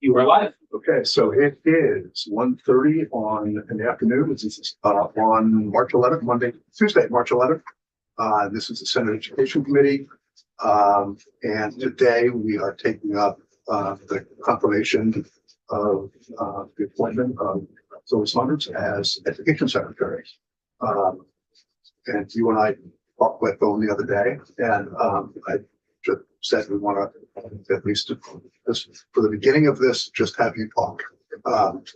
You are live. Okay, so it is 1:30 in the afternoon. This is on March 11th, Tuesday, March 11th. This is the Senate Education Committee. And today we are taking up the confirmation of the appointment of Zoe Saunders as Education Secretary. And you and I talked with Phil the other day, and I just said we want to, at least for the beginning of this, just have you talk.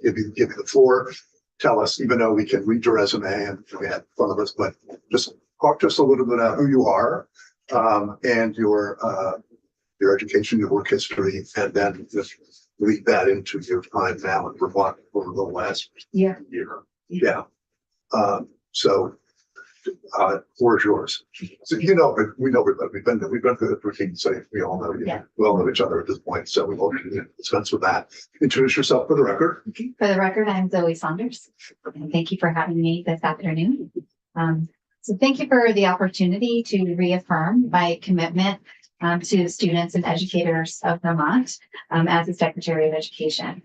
Give you the floor. Tell us, even though we can read your resume and we have in front of us, but just talk to us a little bit about who you are and your education, your work history, and then just lead that into your time now in Vermont over the last year. Yeah. So floor is yours. So we know we've been through the routine, so we all know we all know each other at this point. So we won't dispense with that. Introduce yourself for the record. For the record, I'm Zoe Saunders, and thank you for having me this afternoon. So thank you for the opportunity to reaffirm my commitment to students and educators of Vermont as the Secretary of Education.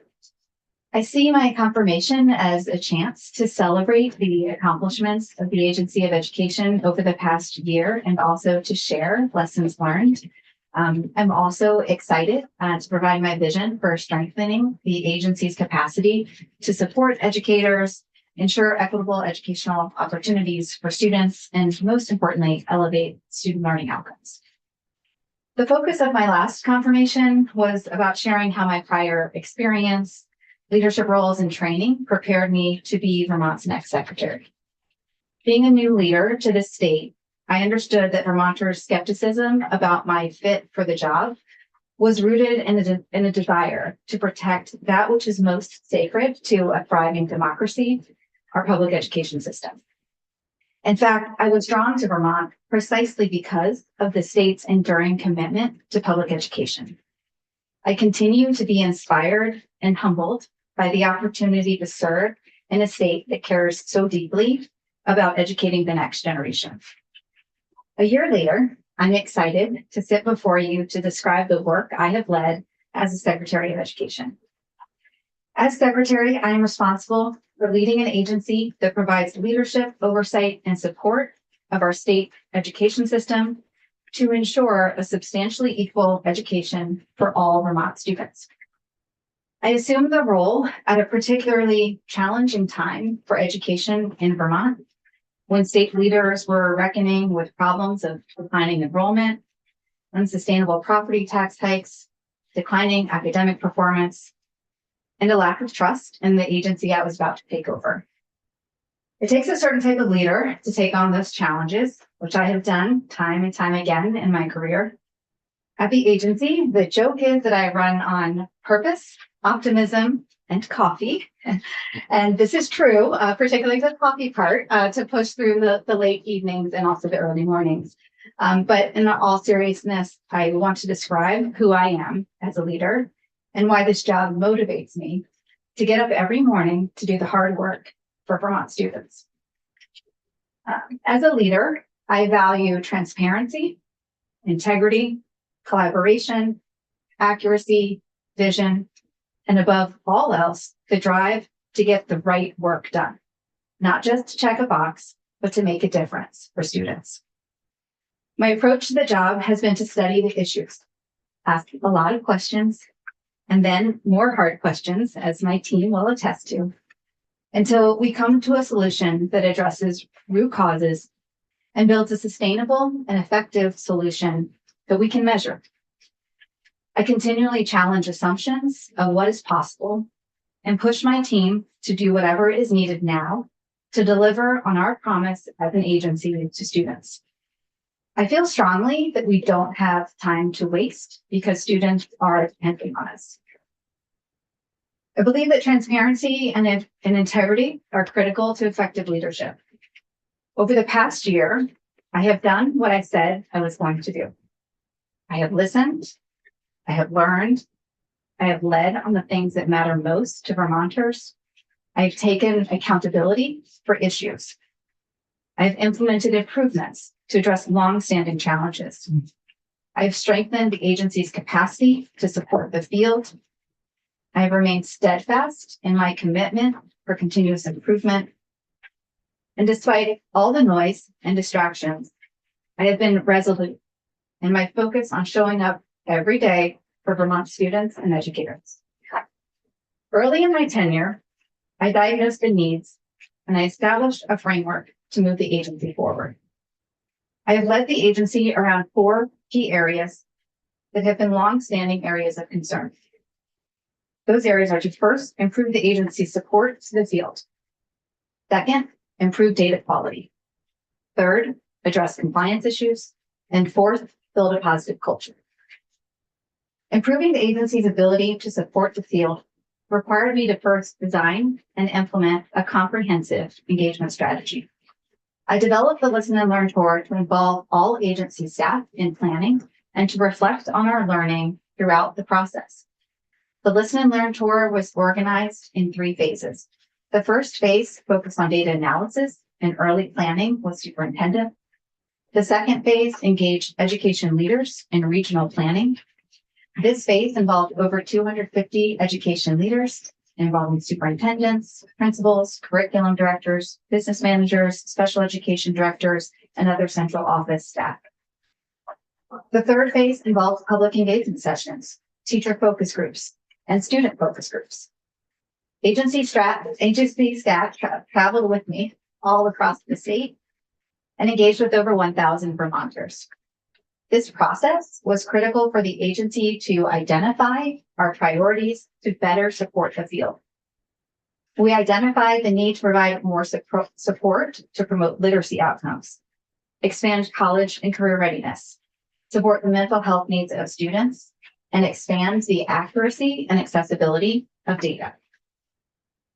I see my confirmation as a chance to celebrate the accomplishments of the Agency of Education over the past year and also to share lessons learned. I'm also excited to provide my vision for strengthening the agency's capacity to support educators, ensure equitable educational opportunities for students, and most importantly, elevate student learning outcomes. The focus of my last confirmation was about sharing how my prior experience, leadership roles, and training prepared me to be Vermont's next secretary. Being a new leader to the state, I understood that Vermonters' skepticism about my fit for the job was rooted in a desire to protect that which is most sacred to a thriving democracy, our public education system. In fact, I was drawn to Vermont precisely because of the state's enduring commitment to public education. I continue to be inspired and humbled by the opportunity to serve in a state that cares so deeply about educating the next generation. A year later, I'm excited to sit before you to describe the work I have led as the Secretary of Education. As Secretary, I am responsible for leading an agency that provides leadership, oversight, and support of our state education system to ensure a substantially equal education for all Vermont students. I assumed the role at a particularly challenging time for education in Vermont, when state leaders were reckoning with problems of declining enrollment, unsustainable property tax hikes, declining academic performance, and a lack of trust in the agency I was about to take over. It takes a certain type of leader to take on those challenges, which I have done time and time again in my career. At the agency, the joke is that I run on purpose, optimism, and coffee. And this is true, particularly the coffee part, to push through the late evenings and also the early mornings. But in all seriousness, I want to describe who I am as a leader and why this job motivates me to get up every morning to do the hard work for Vermont students. As a leader, I value transparency, integrity, collaboration, accuracy, vision, and above all else, the drive to get the right work done, not just to check a box, but to make a difference for students. My approach to the job has been to study the issues, ask a lot of questions, and then more hard questions, as my team will attest to, until we come to a solution that addresses root causes and builds a sustainable and effective solution that we can measure. I continually challenge assumptions of what is possible and push my team to do whatever is needed now to deliver on our promise as an agency to students. I feel strongly that we don't have time to waste because students are depending on us. I believe that transparency and integrity are critical to effective leadership. Over the past year, I have done what I said I was going to do. I have listened, I have learned, I have led on the things that matter most to Vermonters. I've taken accountability for issues. I've implemented improvements to address long-standing challenges. I've strengthened the agency's capacity to support the field. I have remained steadfast in my commitment for continuous improvement. And despite all the noise and distractions, I have been resolute in my focus on showing up every day for Vermont students and educators. Early in my tenure, I diagnosed the needs and I established a framework to move the agency forward. I have led the agency around 4 key areas that have been long-standing areas of concern. Those areas are to first, improve the agency's support to the field. Second, improve data quality. Third, address compliance issues. And fourth, build a positive culture. Improving the agency's ability to support the field required me to first design and implement a comprehensive engagement strategy. I developed the Listen and Learn Tour to involve all agency staff in planning and to reflect on our learning throughout the process. The Listen and Learn Tour was organized in 3 phases. The first phase focused on data analysis and early planning with superintendent. The second phase engaged education leaders in regional planning. This phase involved over 250 education leaders involving superintendents, principals, curriculum directors, business managers, special education directors, and other central office staff. The third phase involved public engagement sessions, teacher focus groups, and student focus groups. Agency staff traveled with me all across the state and engaged with over 1,000 Vermonters. This process was critical for the agency to identify our priorities to better support the field. We identified the need to provide more support to promote literacy outcomes, expand college and career readiness, support the mental health needs of students, and expand the accuracy and accessibility of data.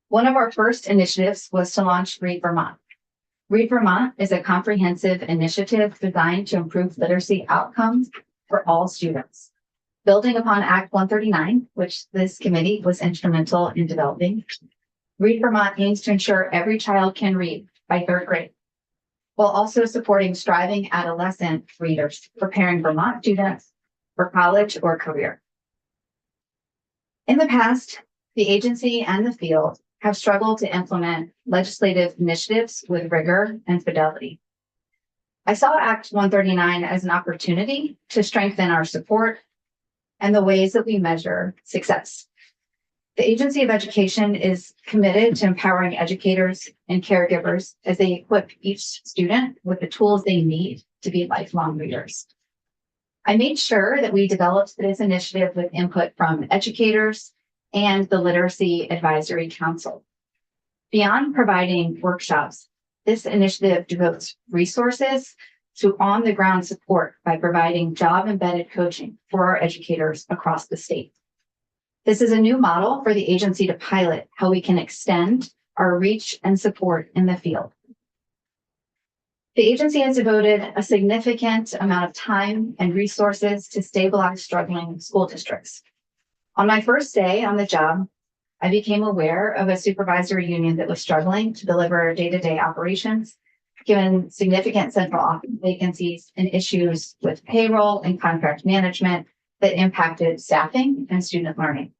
One of our first initiatives was to launch Read Vermont. Read Vermont is a comprehensive initiative designed to improve literacy outcomes for all students. Building upon Act 139, which this committee was instrumental in developing, Read Vermont aims to ensure every child can read by 3rd grade, while also supporting striving adolescent readers, preparing Vermont students for college or career. In the past, the agency and the field have struggled to implement legislative initiatives with rigor and fidelity. I saw Act 139 as an opportunity to strengthen our support and the ways that we measure success. The Agency of Education is committed to empowering educators and caregivers as they equip each student with the tools they need to be lifelong readers. I made sure that we developed this initiative with input from educators and the Literacy Advisory Council. Beyond providing workshops, this initiative devotes resources to on-the-ground support by providing job-embedded coaching for our educators across the state. This is a new model for the agency to pilot how we can extend our reach and support in the field. The agency has devoted a significant amount of time and resources to stabilize struggling school districts. On my first day on the job, I became aware of a supervisory union that was struggling to deliver day-to-day operations, given significant central office vacancies and issues with payroll and contract management that impacted staffing and student learning.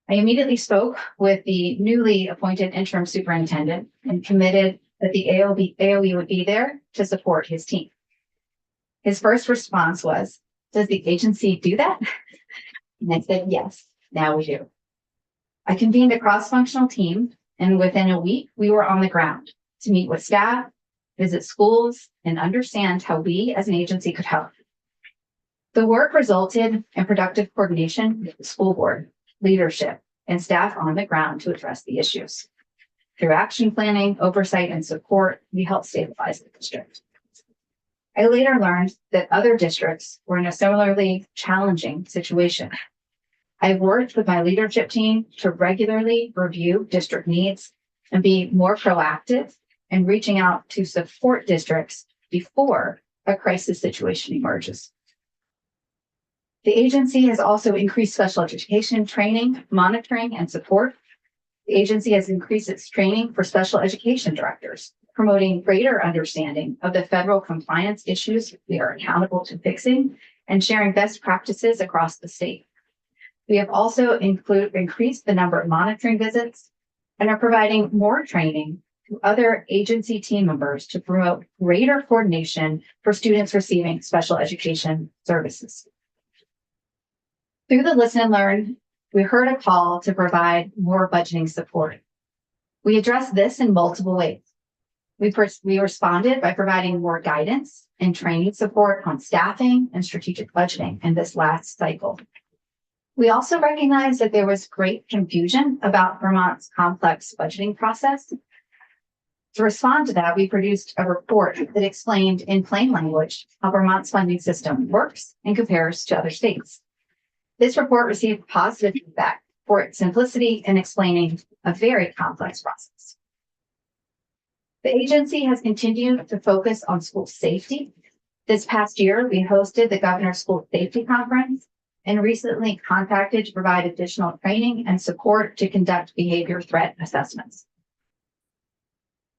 I immediately spoke with the newly appointed interim superintendent and committed that the AOE would be there to support his team. His first response was, "Does the agency do that?" And I said, "Yes, now we do." I convened a cross-functional team, and within a week, we were on the ground to meet with staff, visit schools, and understand how we as an agency could help. The work resulted in productive coordination with the school board, leadership, and staff on the ground to address the issues. Through action planning, oversight, and support, we helped stabilize the district. I later learned that other districts were in a similarly challenging situation. I've worked with my leadership team to regularly review district needs and be more proactive in reaching out to support districts before a crisis situation emerges. The agency has also increased special education training, monitoring, and support. The agency has increased its training for special education directors, promoting greater understanding of the federal compliance issues we are accountable to fixing and sharing best practices across the state. We have also increased the number of monitoring visits and are providing more training to other agency team members to promote greater coordination for students receiving special education services. Through the Listen and Learn, we heard a call to provide more budgeting support. We addressed this in multiple ways. We responded by providing more guidance and training support on staffing and strategic budgeting in this last cycle. We also recognized that there was great confusion about Vermont's complex budgeting process. To respond to that, we produced a report that explained in plain language how Vermont's funding system works and compares to other states. This report received positive feedback for its simplicity in explaining a very complex process. The agency has continued to focus on school safety. This past year, we hosted the Governor's School Safety Conference and recently contracted to provide additional training and support to conduct behavior threat assessments.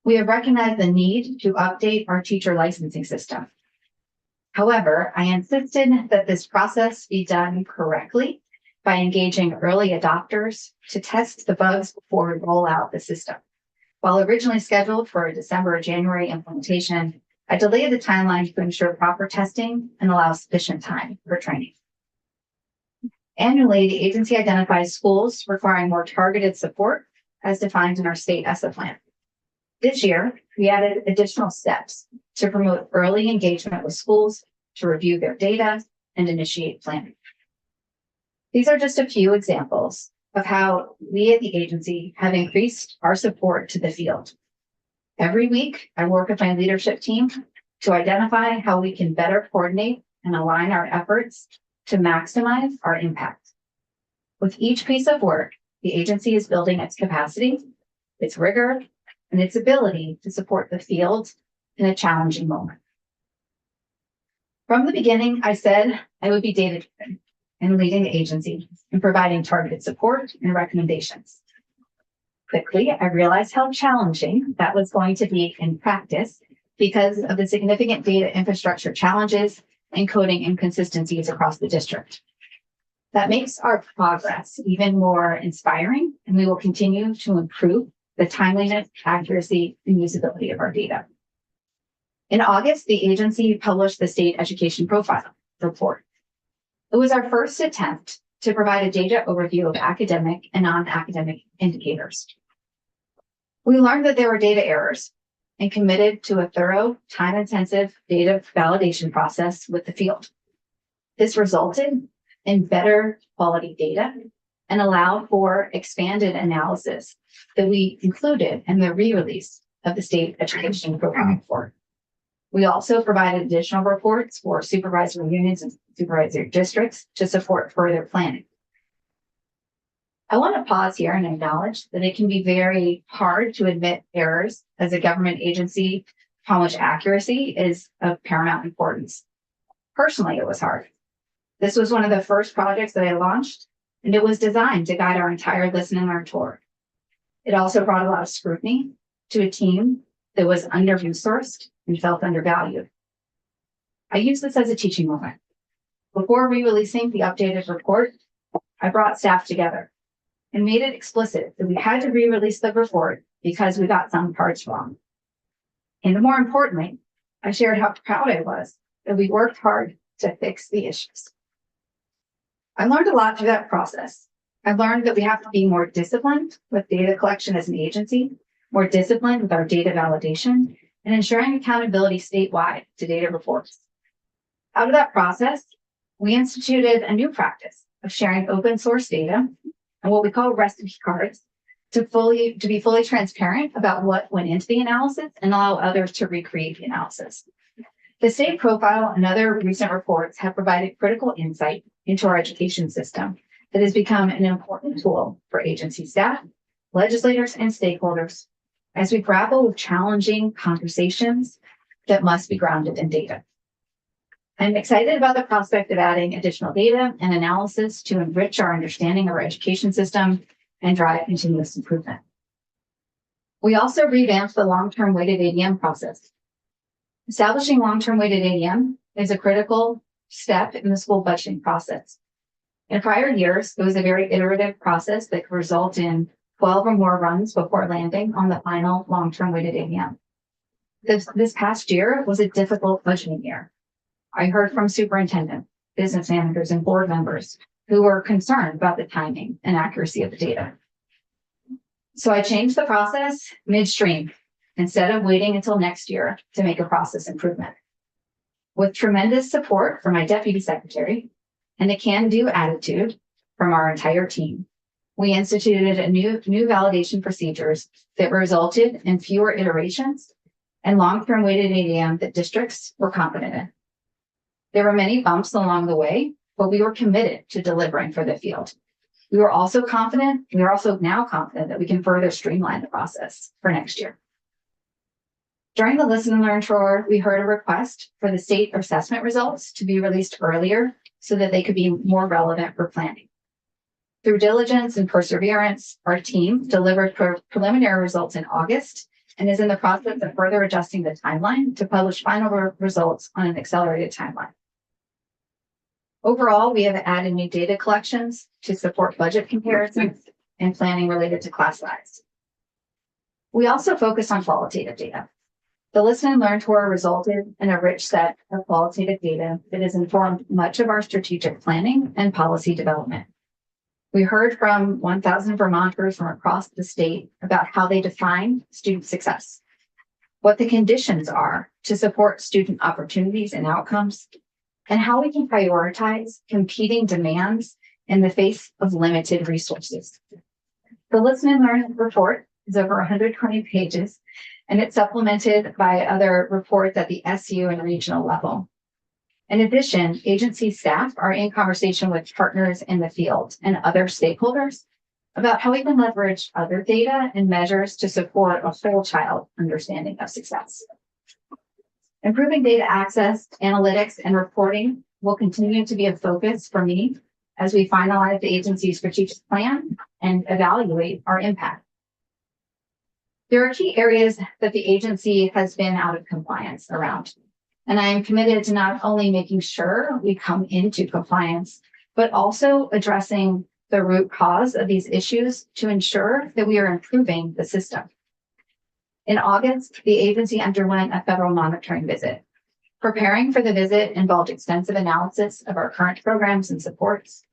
We have recognized the need to update our teacher licensing system. However, I insisted that this process be done correctly by engaging early adopters to test the bugs before we roll out the system. While originally scheduled for a December or January implementation, I delayed the timeline to ensure proper testing and allow sufficient time for training. Annually, the agency identifies schools requiring more targeted support as defined in our state ESSA plan. This year, we added additional steps to promote early engagement with schools, to review their data, and initiate planning. These are just a few examples of how we at the agency have increased our support to the field. Every week, I work with my leadership team to identify how we can better coordinate and align our efforts to maximize our impact. With each piece of work, the agency is building its capacity, its rigor, and its ability to support the field in a challenging moment. From the beginning, I said I would be data-driven in leading the agency and providing targeted support and recommendations. Quickly, I realized how challenging that was going to be in practice because of the significant data infrastructure challenges and coding inconsistencies across the district. That makes our progress even more inspiring, and we will continue to improve the timeliness, accuracy, and usability of our data. In August, the agency published the State Education Profile report. It was our first attempt to provide a data overview of academic and non-academic indicators. We learned that there were data errors and committed to a thorough, time-intensive data validation process with the field. This resulted in better quality data and allowed for expanded analysis that we included in the re-release of the State Education Profile report. We also provided additional reports for supervisory unions and supervisory districts to support further planning. I want to pause here and acknowledge that it can be very hard to admit errors as a government agency, how much accuracy is of paramount importance. Personally, it was hard. This was one of the first projects that I launched, and it was designed to guide our entire Listen and Learn tour. It also brought a lot of scrutiny to a team that was under-resourced and felt undervalued. I use this as a teaching moment. Before re-releasing the updated report, I brought staff together and made it explicit that we had to re-release the report because we got some parts wrong. And more importantly, I shared how proud I was that we worked hard to fix the issues. I learned a lot through that process. I learned that we have to be more disciplined with data collection as an agency, more disciplined with our data validation, and ensuring accountability statewide to data reports. Out of that process, we instituted a new practice of sharing open source data and what we call recipe cards to be fully transparent about what went into the analysis and allow others to recreate the analysis. The state profile and other recent reports have provided critical insight into our education system that has become an important tool for agency staff, legislators, and stakeholders as we grapple with challenging conversations that must be grounded in data. I'm excited about the prospect of adding additional data and analysis to enrich our understanding of our education system and drive continuous improvement. We also revamped the long-term weighted ADM process. Establishing long-term weighted ADM is a critical step in the school budgeting process. In prior years, it was a very iterative process that could result in 12 or more runs before landing on the final long-term weighted ADM. This past year was a difficult budgeting year. I heard from superintendent, business managers, and board members who were concerned about the timing and accuracy of the data. So I changed the process midstream instead of waiting until next year to make a process improvement. With tremendous support from my deputy secretary and a can-do attitude from our entire team, we instituted a new validation procedures that resulted in fewer iterations and long-term weighted ADM that districts were confident in. There were many bumps along the way, but we were committed to delivering for the field. We are also now confident that we can further streamline the process for next year. During the Listen and Learn tour, we heard a request for the state assessment results to be released earlier so that they could be more relevant for planning. Through diligence and perseverance, our team delivered preliminary results in August and is in the process of further adjusting the timeline to publish final results on an accelerated timeline. Overall, we have added new data collections to support budget comparisons and planning related to class size. We also focus on qualitative data. The Listen and Learn tour resulted in a rich set of qualitative data that has informed much of our strategic planning and policy development. We heard from 1,000 Vermonters from across the state about how they define student success, what the conditions are to support student opportunities and outcomes, and how we can prioritize competing demands in the face of limited resources. The Listen and Learn report is over 120 pages, and it's supplemented by other reports at the SU and regional level. In addition, agency staff are in conversation with partners in the field and other stakeholders about how we can leverage other data and measures to support a whole child understanding of success. Improving data access, analytics, and reporting will continue to be a focus for me as we finalize the agency's strategic plan and evaluate our impact. There are key areas that the agency has been out of compliance around, and I am committed to not only making sure we come into compliance, but also addressing the root cause of these issues to ensure that we are improving the system. In August, the agency underwent a federal monitoring visit. Preparing for the visit involved extensive analysis of our current programs and supports.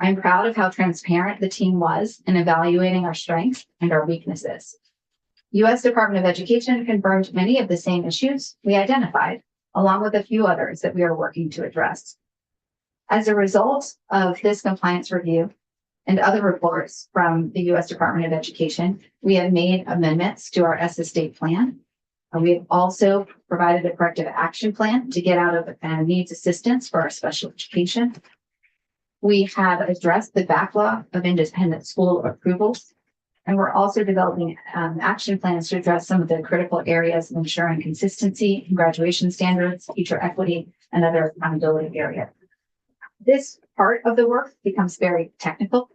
I'm proud of how transparent the team was in evaluating our strengths and our weaknesses. U.S. Department of Education confirmed many of the same issues we identified, along with a few others that we are working to address. As a result of this compliance review and other reports from the U.S. Department of Education, we have made amendments to our SS state plan. We have also provided a corrective action plan to get out of needs assistance for our special education. We have addressed the backlog of independent school approvals, and we're also developing action plans to address some of the critical areas of ensuring consistency in graduation standards, teacher equity, and other accountability areas. This part of the work becomes very technical.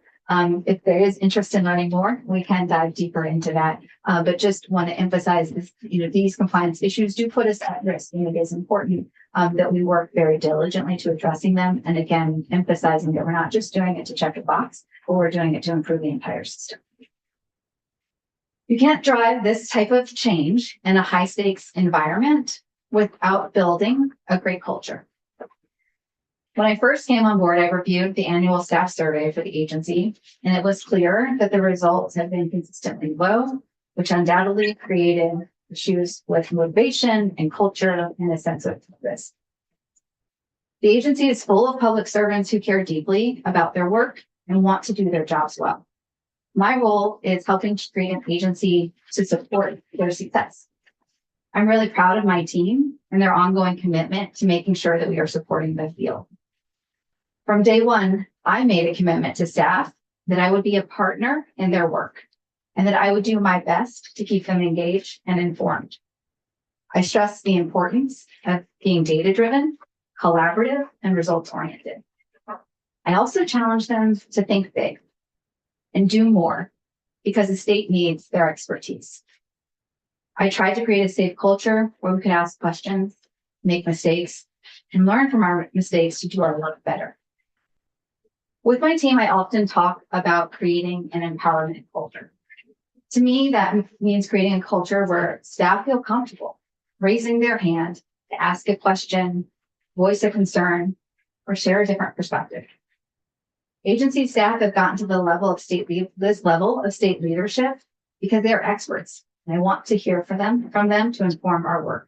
If there is interest in learning more, we can dive deeper into that. But just want to emphasize this, these compliance issues do put us at risk, and it is important that we work very diligently to addressing them. And again, emphasizing that we're not just doing it to check a box, but we're doing it to improve the entire system. You can't drive this type of change in a high stakes environment without building a great culture. When I first came on board, I reviewed the annual staff survey for the agency, and it was clear that the results have been consistently low, which undoubtedly created issues with motivation and culture and a sense of purpose. The agency is full of public servants who care deeply about their work and want to do their jobs well. My role is helping to create an agency to support their success. I'm really proud of my team and their ongoing commitment to making sure that we are supporting the field. From day one, I made a commitment to staff that I would be a partner in their work and that I would do my best to keep them engaged and informed. I stress the importance of being data-driven, collaborative, and results-oriented. I also challenge them to think big and do more because the state needs their expertise. I tried to create a safe culture where we could ask questions, make mistakes, and learn from our mistakes to do our work better. With my team, I often talk about creating an empowerment culture. To me, that means creating a culture where staff feel comfortable raising their hand to ask a question, voice a concern, or share a different perspective. Agency staff have gotten to this level of state leadership because they are experts, and I want to hear from them to inform our work.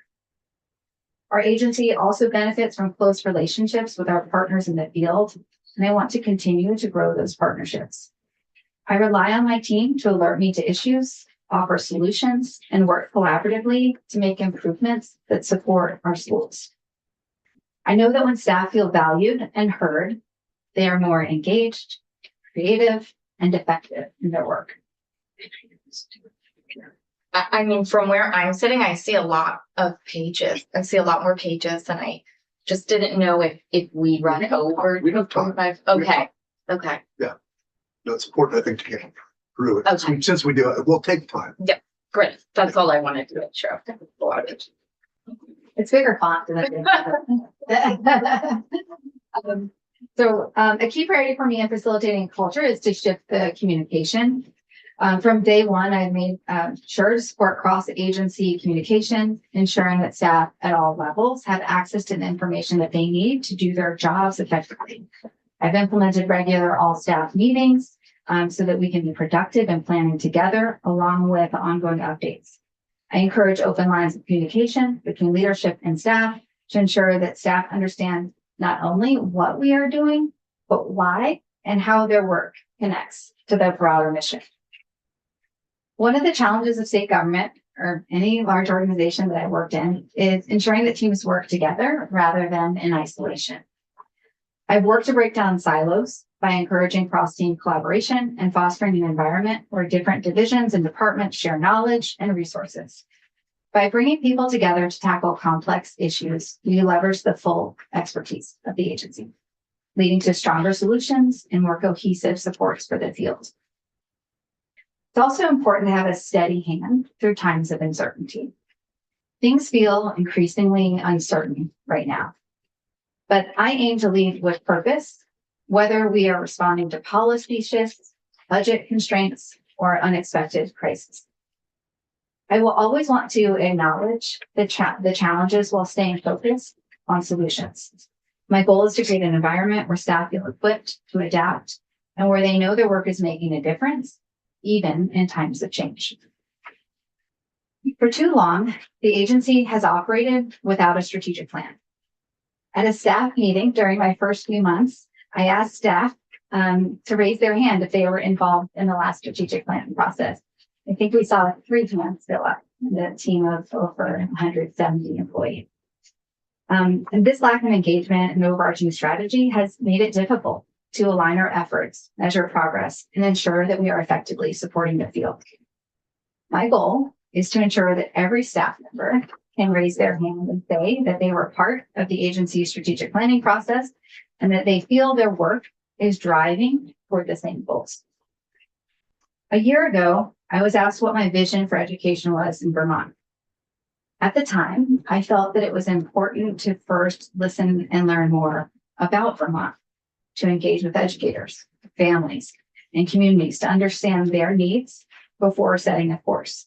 Our agency also benefits from close relationships with our partners in the field, and I want to continue to grow those partnerships. I rely on my team to alert me to issues, offer solutions, and work collaboratively to make improvements that support our schools. I know that when staff feel valued and heard, they are more engaged, creative, and effective in their work. I mean, from where I'm sitting, I see a lot of pages. I see a lot more pages, and I just didn't know if we run over. We have time. 25. We have Okay. No, it's important, I think, to get through it. Okay. Since we do it, we'll take time. Great. That's all I wanted to make sure of. A lot of it. It's bigger font than a key priority for me in facilitating culture is to shift the communication. From day one, I've made sure to support cross-agency communication, ensuring that staff at all levels have access to the information that they need to do their jobs effectively. I've implemented regular all-staff meetings so that we can be productive and planning together, along with ongoing updates. I encourage open lines of communication between leadership and staff to ensure that staff understand not only what we are doing, but why and how their work connects to the broader mission. One of the challenges of state government or any large organization that I worked in is ensuring that teams work together rather than in isolation. I've worked to break down silos by encouraging cross-team collaboration and fostering an environment where different divisions and departments share knowledge and resources. By bringing people together to tackle complex issues, we leverage the full expertise of the agency, leading to stronger solutions and more cohesive supports for the field. It's also important to have a steady hand through times of uncertainty. Things feel increasingly uncertain right now, but I aim to lead with purpose, whether we are responding to policy shifts, budget constraints, or unexpected crises. I will always want to acknowledge the challenges while staying focused on solutions. My goal is to create an environment where staff feel equipped to adapt and where they know their work is making a difference, even in times of change. For too long, the agency has operated without a strategic plan. At a staff meeting during my first few months, I asked staff to raise their hand if they were involved in the last strategic planning process. I think we saw 3 hands go up in the team of over 170 employees. And this lack of engagement and overarching strategy has made it difficult to align our efforts, measure progress, and ensure that we are effectively supporting the field. My goal is to ensure that every staff member can raise their hand and say that they were part of the agency's strategic planning process and that they feel their work is driving toward the same goals. A year ago, I was asked what my vision for education was in Vermont. At the time, I felt that it was important to first listen and learn more about Vermont, to engage with educators, families, and communities to understand their needs before setting a course.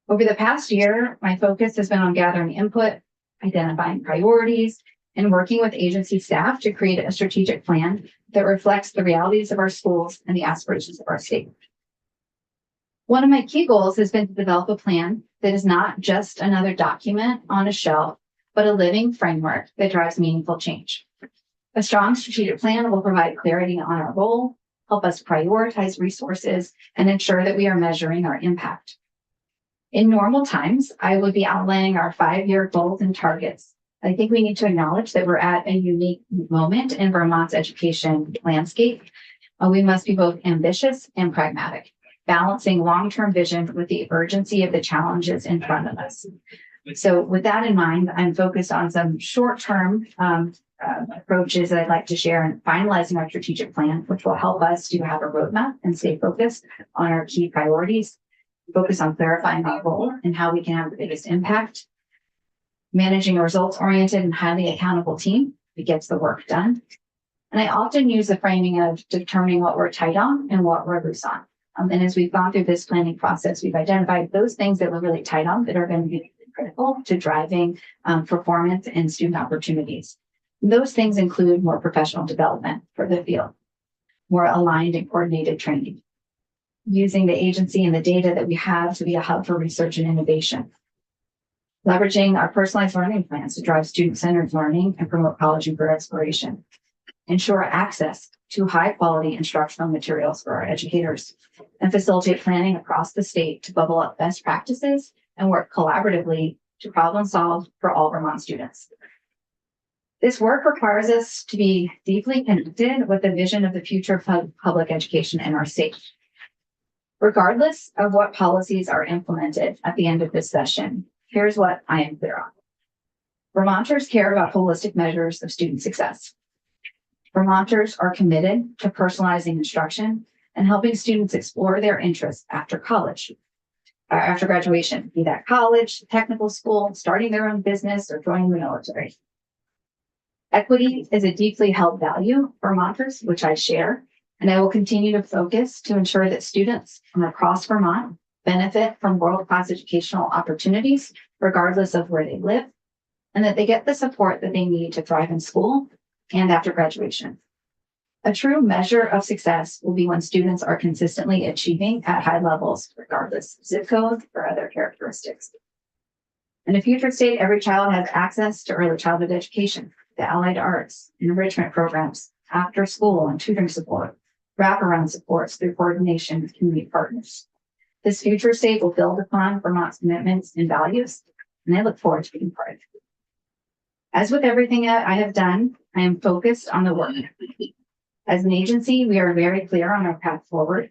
Over the past year, my focus has been on gathering input, identifying priorities, and working with agency staff to create a strategic plan that reflects the realities of our schools and the aspirations of our state. One of my key goals has been to develop a plan that is not just another document on a shelf, but a living framework that drives meaningful change. A strong strategic plan will provide clarity on our goal, help us prioritize resources, and ensure that we are measuring our impact. In normal times, I would be outlining our 5-year goals and targets. I think we need to acknowledge that we're at a unique moment in Vermont's education landscape. We must be both ambitious and pragmatic, balancing long-term vision with the urgency of the challenges in front of us. So with that in mind, I'm focused on some short-term approaches that I'd like to share in finalizing our strategic plan, which will help us to have a roadmap and stay focused on our key priorities, focus on clarifying our goal and how we can have the biggest impact, managing a results-oriented and highly accountable team that gets the work done, And I often use the framing of determining what we're tight on and what we're loose on. And as we've gone through this planning process, we've identified those things that we're really tight on that are going to be critical to driving performance and student opportunities. Those things include more professional development for the field, more aligned and coordinated training, using the agency and the data that we have to be a hub for research and innovation, leveraging our personalized learning plans to drive student-centered learning and promote college and career exploration, ensure access to high-quality instructional materials for our educators, and facilitate planning across the state to bubble up best practices and work collaboratively to problem solve for all Vermont students. This work requires us to be deeply connected with the vision of the future of public education in our state. Regardless of what policies are implemented at the end of this session, here's what I am clear on. Vermonters care about holistic measures of student success. Vermonters are committed to personalizing instruction and helping students explore their interests after college, after graduation, be that college, technical school, starting their own business, or joining the military. Equity is a deeply held value for Vermonters, which I share, and I will continue to focus to ensure that students from across Vermont benefit from world-class educational opportunities, regardless of where they live, and that they get the support that they need to thrive in school and after graduation. A true measure of success will be when students are consistently achieving at high levels, regardless of zip code or other characteristics. In a future state, every child has access to early childhood education, the allied arts, enrichment programs, after school and tutoring support, wraparound supports through coordination with community partners. This future state will build upon Vermont's commitments and values, and I look forward to being part of it. As with everything that I have done, I am focused on the work. As an agency, we are very clear on our path forward.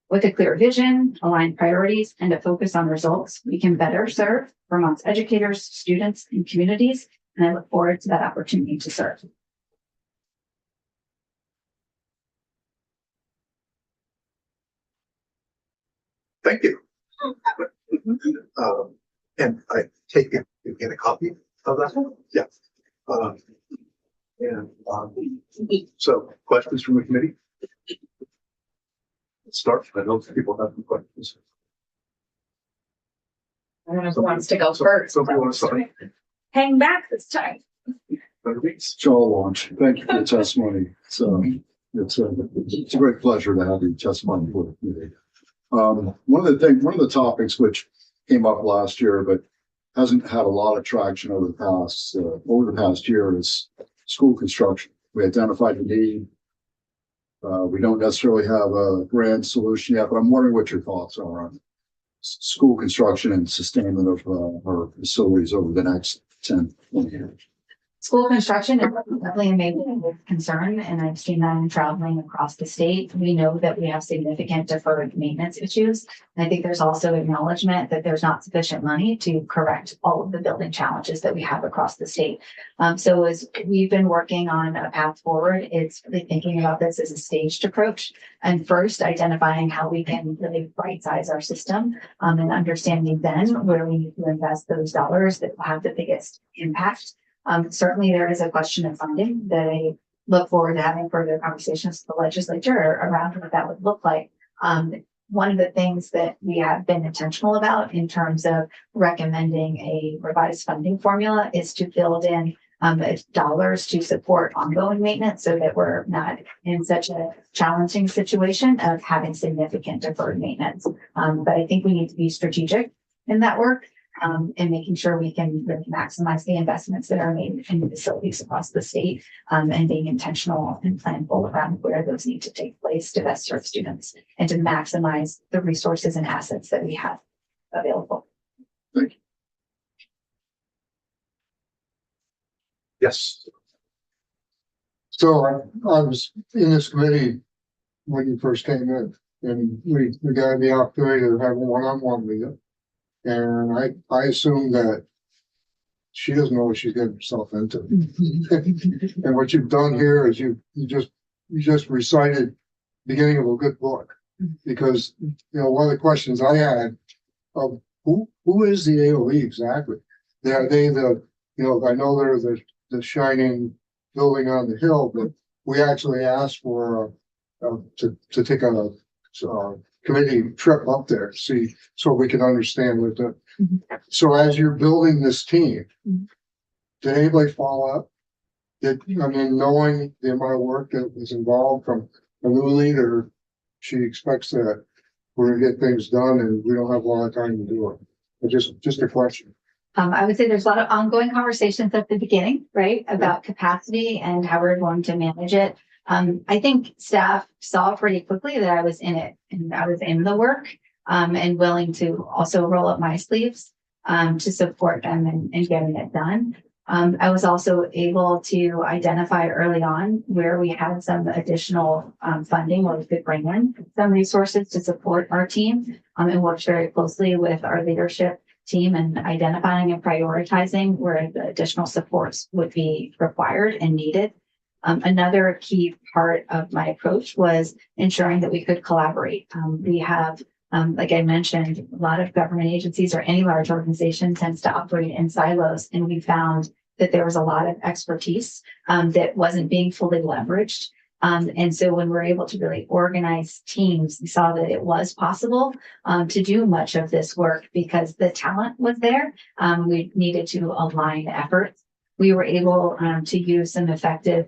With a clear vision, aligned priorities, and a focus on results, we can better serve Vermont's educators, students, and communities, and I look forward to that opportunity to serve. Thank you. And I take it, you get a copy of that one? Yeah. So questions from the committee? Let's start. I know people have some questions. I don't know who wants to go first. Somebody want to start? Hang back this time. Joel Launch, thank you for the testimony. It's a great pleasure to have your testimony for the committee. One of the topics which came up last year, but hasn't had a lot of traction over the past year is school construction. We identified the need. We don't necessarily have a grand solution yet, but I'm wondering what your thoughts are on school construction and sustainment of our facilities over the next 10, 20 years. School construction is definitely a major concern, and I've seen that in traveling across the state. We know that we have significant deferred maintenance issues. And I think there's also acknowledgement that there's not sufficient money to correct all of the building challenges that we have across the state. So as we've been working on a path forward, it's really thinking about this as a staged approach. And first identifying how we can really right size our system, and understanding then where we need to invest those dollars that will have the biggest impact. Certainly there is a question of funding that I look forward to having further conversations with the legislature around what that would look like. One of the things that we have been intentional about in terms of recommending a revised funding formula is to build in dollars to support ongoing maintenance so that we're not in such a challenging situation of having significant deferred maintenance. But I think we need to be strategic in that work. And making sure we can really maximize the investments that are made in the facilities across the state, and being intentional and planful around where those need to take place to best serve students and to maximize the resources and assets that we have available. Thank you. Yes. So I was in this committee when you first came in, and we got the opportunity to have a one-on-one with you. And I assume that she doesn't know what she's getting herself into. And what you've done here is you just recited the beginning of a good book. Because, one of the questions I had of who is the AOE exactly? Are they the, I know they're the shining building on the hill, but we actually asked for, to take a, committee trip up there, see, so we can understand what the, so as you're building this team, Mhm. did anybody follow up? Knowing the amount of work that was involved from a new leader, she expects that we're gonna get things done and we don't have a lot of time to do it. But just a question. I would say there's a lot of ongoing conversations at the beginning, right, about capacity and how we're going to manage it. I think staff saw pretty quickly that I was in it and I was in the work, and willing to also roll up my sleeves, to support them and getting it done. I was also able to identify early on where we had some additional funding where we could bring in some resources to support our team, and worked very closely with our leadership team and identifying and prioritizing where the additional supports would be required and needed. Another key part of my approach was ensuring that we could collaborate. We have, like I mentioned, a lot of government agencies or any large organization tends to operate in silos, and we found that there was a lot of expertise that wasn't being fully leveraged. And so when we're able to really organize teams, we saw that it was possible to do much of this work because the talent was there. We needed to align efforts. We were able to use some effective,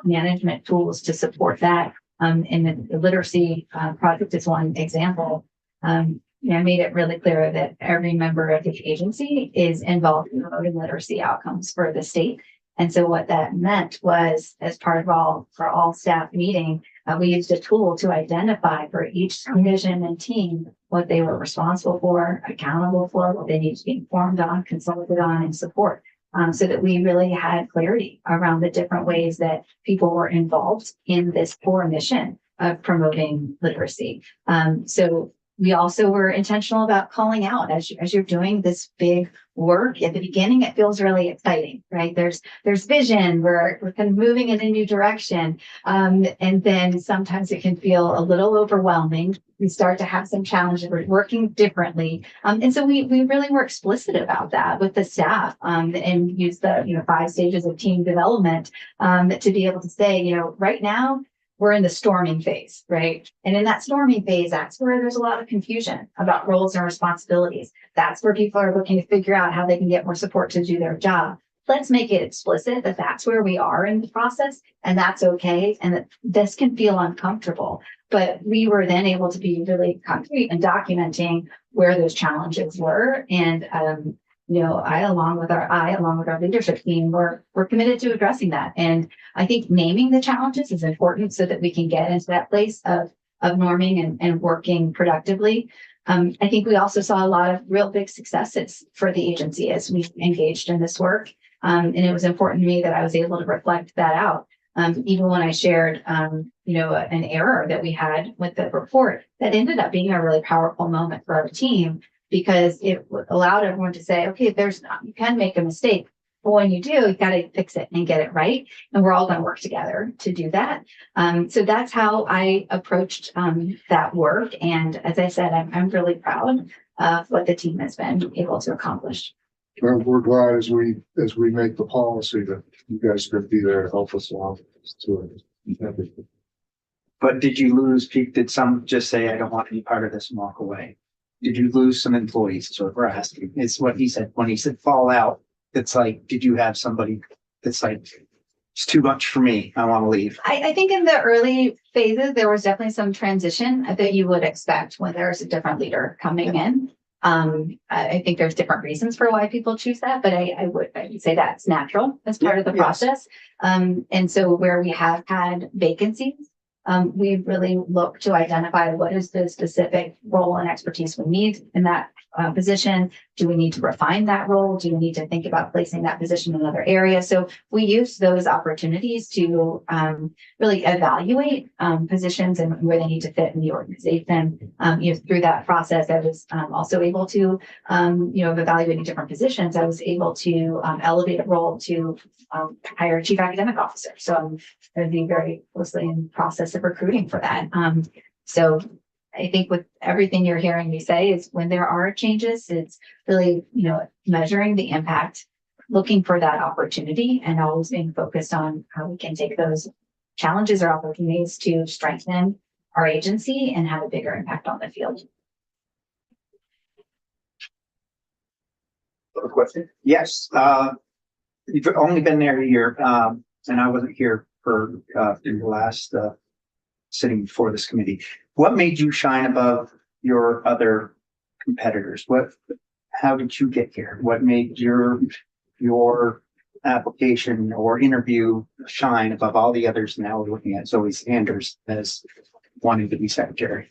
management tools to support that. And the literacy project is one example. I made it really clear that every member of the agency is involved in promoting literacy outcomes for the state. And so what that meant was, as part of for all staff meeting, we used a tool to identify for each division and team what they were responsible for, accountable for, what they needed to be informed on, consulted on, and support. So that we really had clarity around the different ways that people were involved in this core mission of promoting literacy. So we also were intentional about calling out as you're doing this big work. At the beginning, it feels really exciting, right? There's vision. We're kind of moving in a new direction. And then sometimes it can feel a little overwhelming. We start to have some challenges. We're working differently. And so we really were explicit about that with the staff, and use the 5 stages of team development to be able to say, right now, we're in the storming phase, right? And in that storming phase, that's where there's a lot of confusion about roles and responsibilities. That's where people are looking to figure out how they can get more support to do their job. Let's make it explicit that that's where we are in the process, and that's okay. And that this can feel uncomfortable, but we were then able to be really concrete and documenting where those challenges were. And, I, along with our leadership team, we're committed to addressing that. And I think naming the challenges is important so that we can get into that place of norming and working productively. I think we also saw a lot of real big successes for the agency as we engaged in this work. And it was important to me that I was able to reflect that out. Even when I shared, an error that we had with the report, that ended up being a really powerful moment for our team, because it allowed everyone to say, okay, you can make a mistake, but when you do, you got to fix it and get it right. And we're all going to work together to do that. So that's how I approached that work. And as I said, I'm really proud of what the team has been able to accomplish. Well, we're glad as we make the policy that you guys are going to be there to help us along to it. But did you lose people? Did some just say, I don't want to be part of this and walk away? Did you lose some employees? Is what we're asking. It's what he said. When he said fall out, it's like, did you have somebody that's like, it's too much for me, I want to leave? I think in the early phases, there was definitely some transition that you would expect when there's a different leader coming in. I think there's different reasons for why people choose that, but I would say that's natural as part of the process. And so where we have had vacancies, we really look to identify what is the specific role and expertise we need in that position. Do we need to refine that role? Do we need to think about placing that position in another area? So we use those opportunities to really evaluate positions and where they need to fit in the organization. Through that process, I was also able to, evaluating different positions, I was able to elevate a role to hire a chief academic officer. So I'm going to be very closely in the process of recruiting for that. So I think with everything you're hearing me say is when there are changes, it's really, measuring the impact, looking for that opportunity, and always being focused on how we can take those challenges or opportunities to strengthen our agency and have a bigger impact on the field. Other question? Yes, you've only been there a year, and I wasn't here for, in the last, sitting before this committee. What made you shine above your other competitors? How did you get here? What made your application or interview shine above all the others? Now we're looking at Zoe Sanders as wanting to be secretary.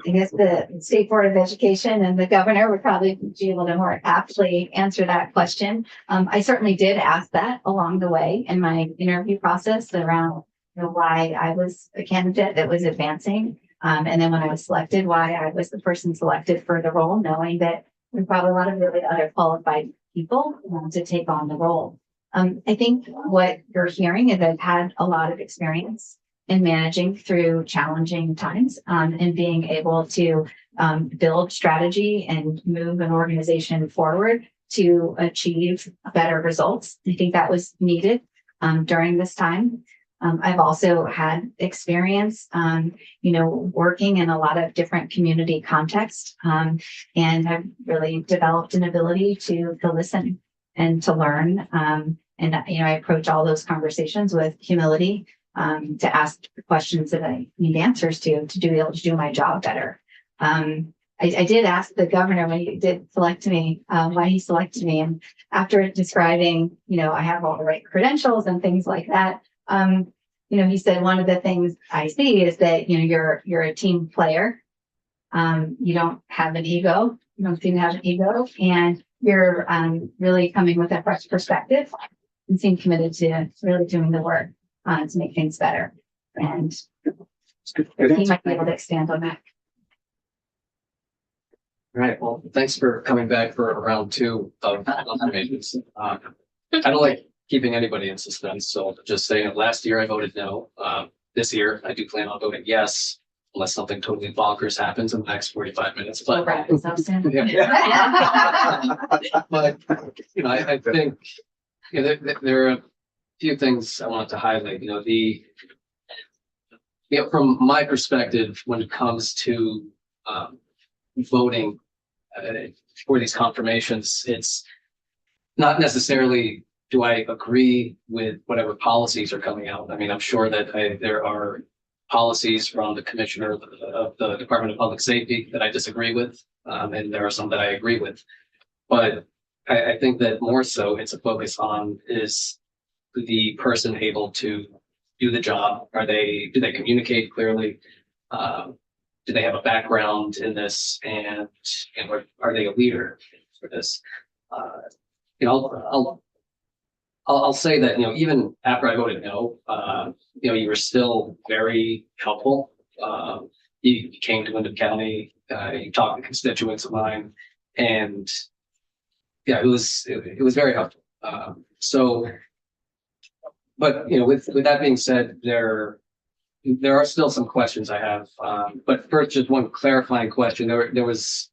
I guess the State Board of Education and the governor would probably be able to more aptly answer that question. I certainly did ask that along the way in my interview process around, why I was a candidate that was advancing. And then when I was selected, why I was the person selected for the role, knowing that there's probably a lot of really other qualified people to take on the role. I think what you're hearing is I've had a lot of experience in managing through challenging times, and being able to build strategy and move an organization forward to achieve better results. I think that was needed during this time. I've also had experience, working in a lot of different community contexts, and have really developed an ability to listen and to learn. I approach all those conversations with humility, to ask the questions that I need answers to be able to do my job better. I did ask the governor when he did select me, why he selected me. And after describing, I have all the right credentials and things like that, he said, one of the things I see is that, you're a team player. You don't have an ego. You don't seem to have an ego, and you're really coming with a fresh perspective and seem committed to really doing the work to make things better. And he might be able to expand on that. All right, well, thanks for coming back for round 2 of nominations. I don't like keeping anybody in suspense, so just saying that last year I voted no. This year I do plan on voting yes, unless something totally bonkers happens in the next 45 minutes. We'll But wrap this up soon. but I think there are a few things I wanted to highlight. From my perspective, when it comes to voting for these confirmations, it's not necessarily do I agree with whatever policies are coming out. I mean, I'm sure that there are policies from the commissioner of the Department of Public Safety that I disagree with, and there are some that I agree with. But I think that more so it's a focus on, is the person able to do the job? Do they communicate clearly? Do they have a background in this, and are they a leader for this? I'll say that, even after I voted no, you were still very helpful. You came to Windham County, you talked to constituents of mine, and yeah, it was very helpful. But with that being said, there are still some questions I have. But first, just one clarifying question. There was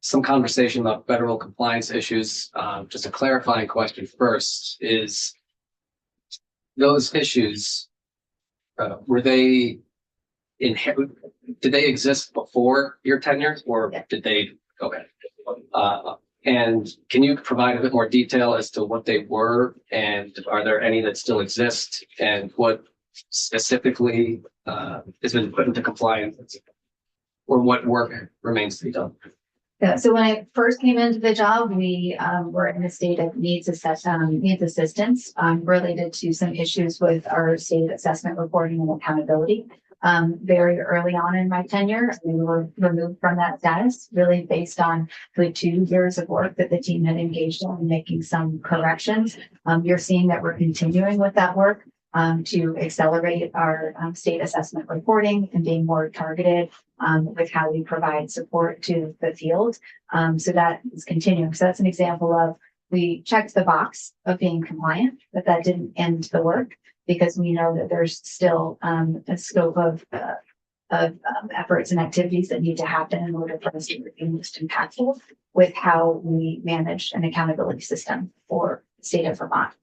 some conversation about federal compliance issues. Just a clarifying question first is, those issues, did they exist before your tenure, or did they? Okay. And can you provide a bit more detail as to what they were, and are there any that still exist, and what specifically has been put into compliance, or what work remains to be done? Yeah, so when I first came into the job, we were in a state of needs assistance related to some issues with our state assessment reporting and accountability. Very early on in my tenure, we were removed from that status, really based on the 2 years of work that the team had engaged in making some corrections. You're seeing that we're continuing with that work to accelerate our state assessment reporting and being more targeted with how we provide support to the field. So that is continuing. So that's an example of, we checked the box of being compliant, but that didn't end the work, because we know that there's still a scope of efforts and activities that need to happen in order for us to be most impactful with how we manage an accountability system for the state of Vermont.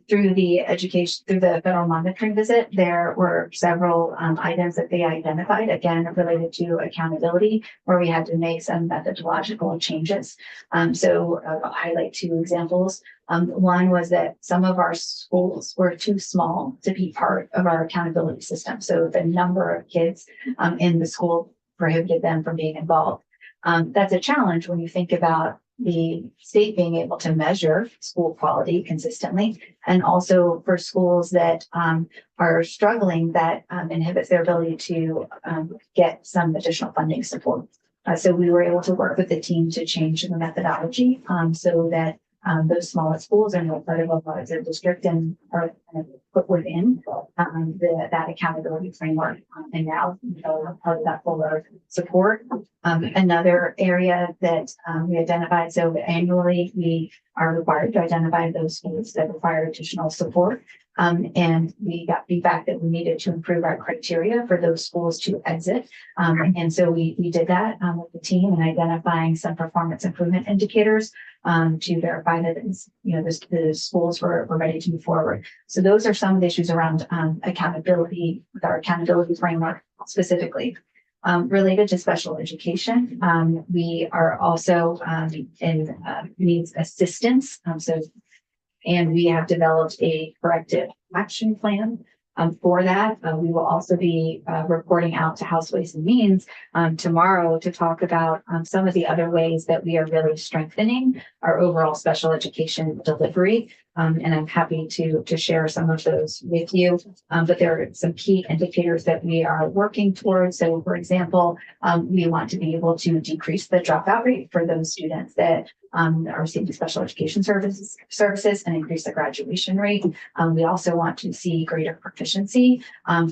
through the education, through the federal monitoring visit, there were several items that they identified, again, related to accountability, where we had to make some methodological changes. So I'll highlight two examples. One was that some of our schools were too small to be part of our accountability system. So the number of kids in the school prohibited them from being involved. That's a challenge when you think about the state being able to measure school quality consistently, and also for schools that are struggling, that inhibits their ability to get some additional funding support. So we were able to work with the team to change the methodology so that those smaller schools are no part of a larger district and are kind of put within that accountability framework. And now, part of that fuller support. Another area that we identified, so annually we are required to identify those schools that require additional support. And we got feedback that we needed to improve our criteria for those schools to exit. And so we did that with the team and identifying some performance improvement indicators to verify that the schools were ready to move forward. So those are some of the issues around accountability with our accountability framework specifically. Related to special education, we are also in needs assistance. And we have developed a corrective action plan for that. We will also be reporting out to House Ways and Means tomorrow to talk about some of the other ways that we are really strengthening our overall special education delivery. And I'm happy to share some of those with you. But there are some key indicators that we are working towards. So, for example, we want to be able to decrease the dropout rate for those students that are receiving special education services and increase the graduation rate. We also want to see greater proficiency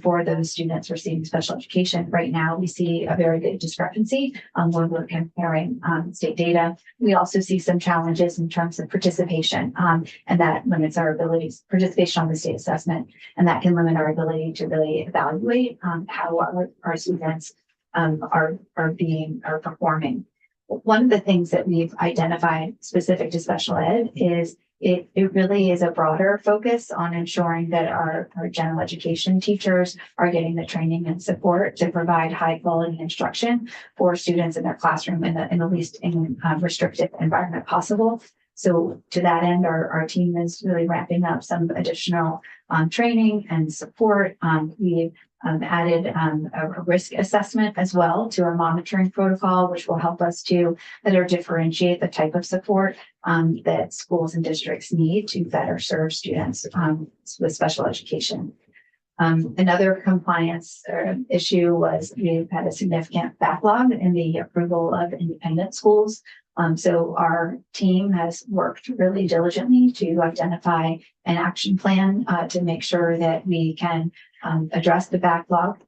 for those students receiving special education. Right now, we see a very big discrepancy when we're comparing state data. We also see some challenges in terms of participation, and that limits our abilities, participation on the state assessment, and that can limit our ability to really evaluate how our students are performing. One of the things that we've identified specific to special ed is it really is a broader focus on ensuring that our general education teachers are getting the training and support to provide high quality instruction for students in their classroom in the least restrictive environment possible. So to that end, our team is really ramping up some additional training and support. We've added a risk assessment as well to our monitoring protocol, which will help us to better differentiate the type of support that schools and districts need to better serve students with special education. Another compliance issue was we've had a significant backlog in the approval of independent schools. So our team has worked really diligently to identify an action plan to make sure that we can address the backlog,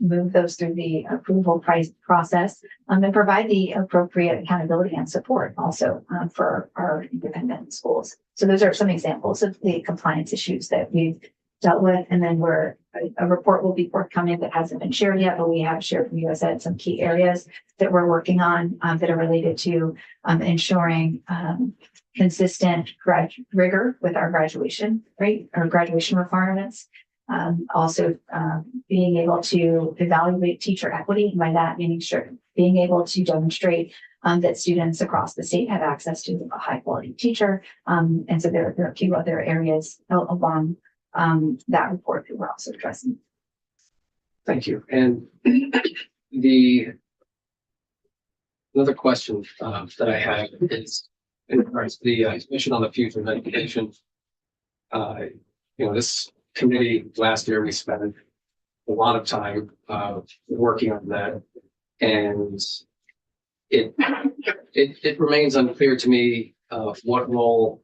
move those through the approval process, and provide the appropriate accountability and support also for our independent schools. So those are some examples of the compliance issues that we've dealt with. And then a report will be forthcoming that hasn't been shared yet, but we have shared from USAID some key areas that we're working on that are related to ensuring consistent rigor with our graduation rate or graduation requirements. Also being able to evaluate teacher equity, and by that meaning being able to demonstrate that students across the state have access to a high quality teacher. And so there are a few other areas along that report that we're also addressing. Thank you. And another question that I have is in regards to the Commission on the Future of Education. This committee last year we spent a lot of time working on that, and it remains unclear to me what role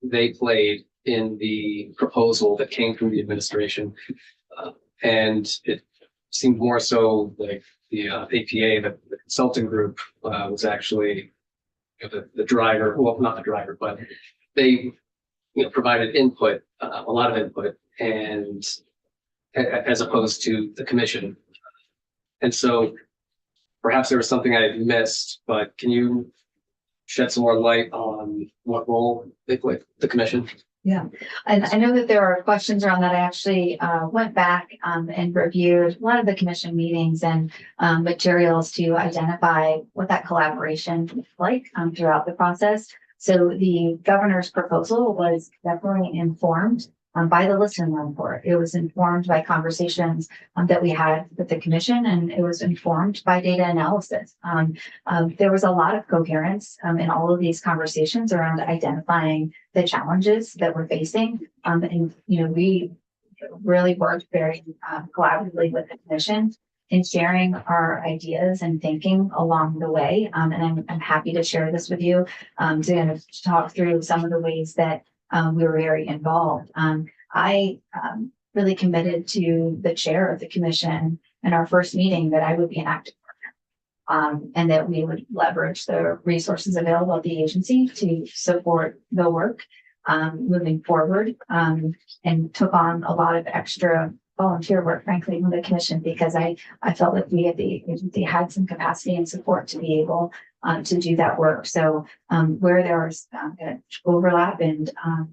they played in the proposal that came from the administration. And it seemed more so like the APA, the consulting group was actually the driver, well, not the driver, but they provided input, a lot of input, and as opposed to the commission. And so perhaps there was something I missed, but can you shed some more light on what role they played, the commission? And I know that there are questions around that. I actually went back and reviewed a lot of the commission meetings and materials to identify what that collaboration looked like throughout the process. So the governor's proposal was definitely informed by the listen report. It was informed by conversations that we had with the commission, and it was informed by data analysis. There was a lot of coherence in all of these conversations around identifying the challenges that we're facing. And, we really worked very collaboratively with the commission in sharing our ideas and thinking along the way. And I'm happy to share this with you to kind of talk through some of the ways that we were very involved. I really committed to the chair of the commission in our first meeting that I would be an active partner, and that we would leverage the resources available at the agency to support the work moving forward, and took on a lot of extra volunteer work, frankly, from the commission, because I felt that we at the agency had some capacity and support to be able to do that work. So where there's overlap and I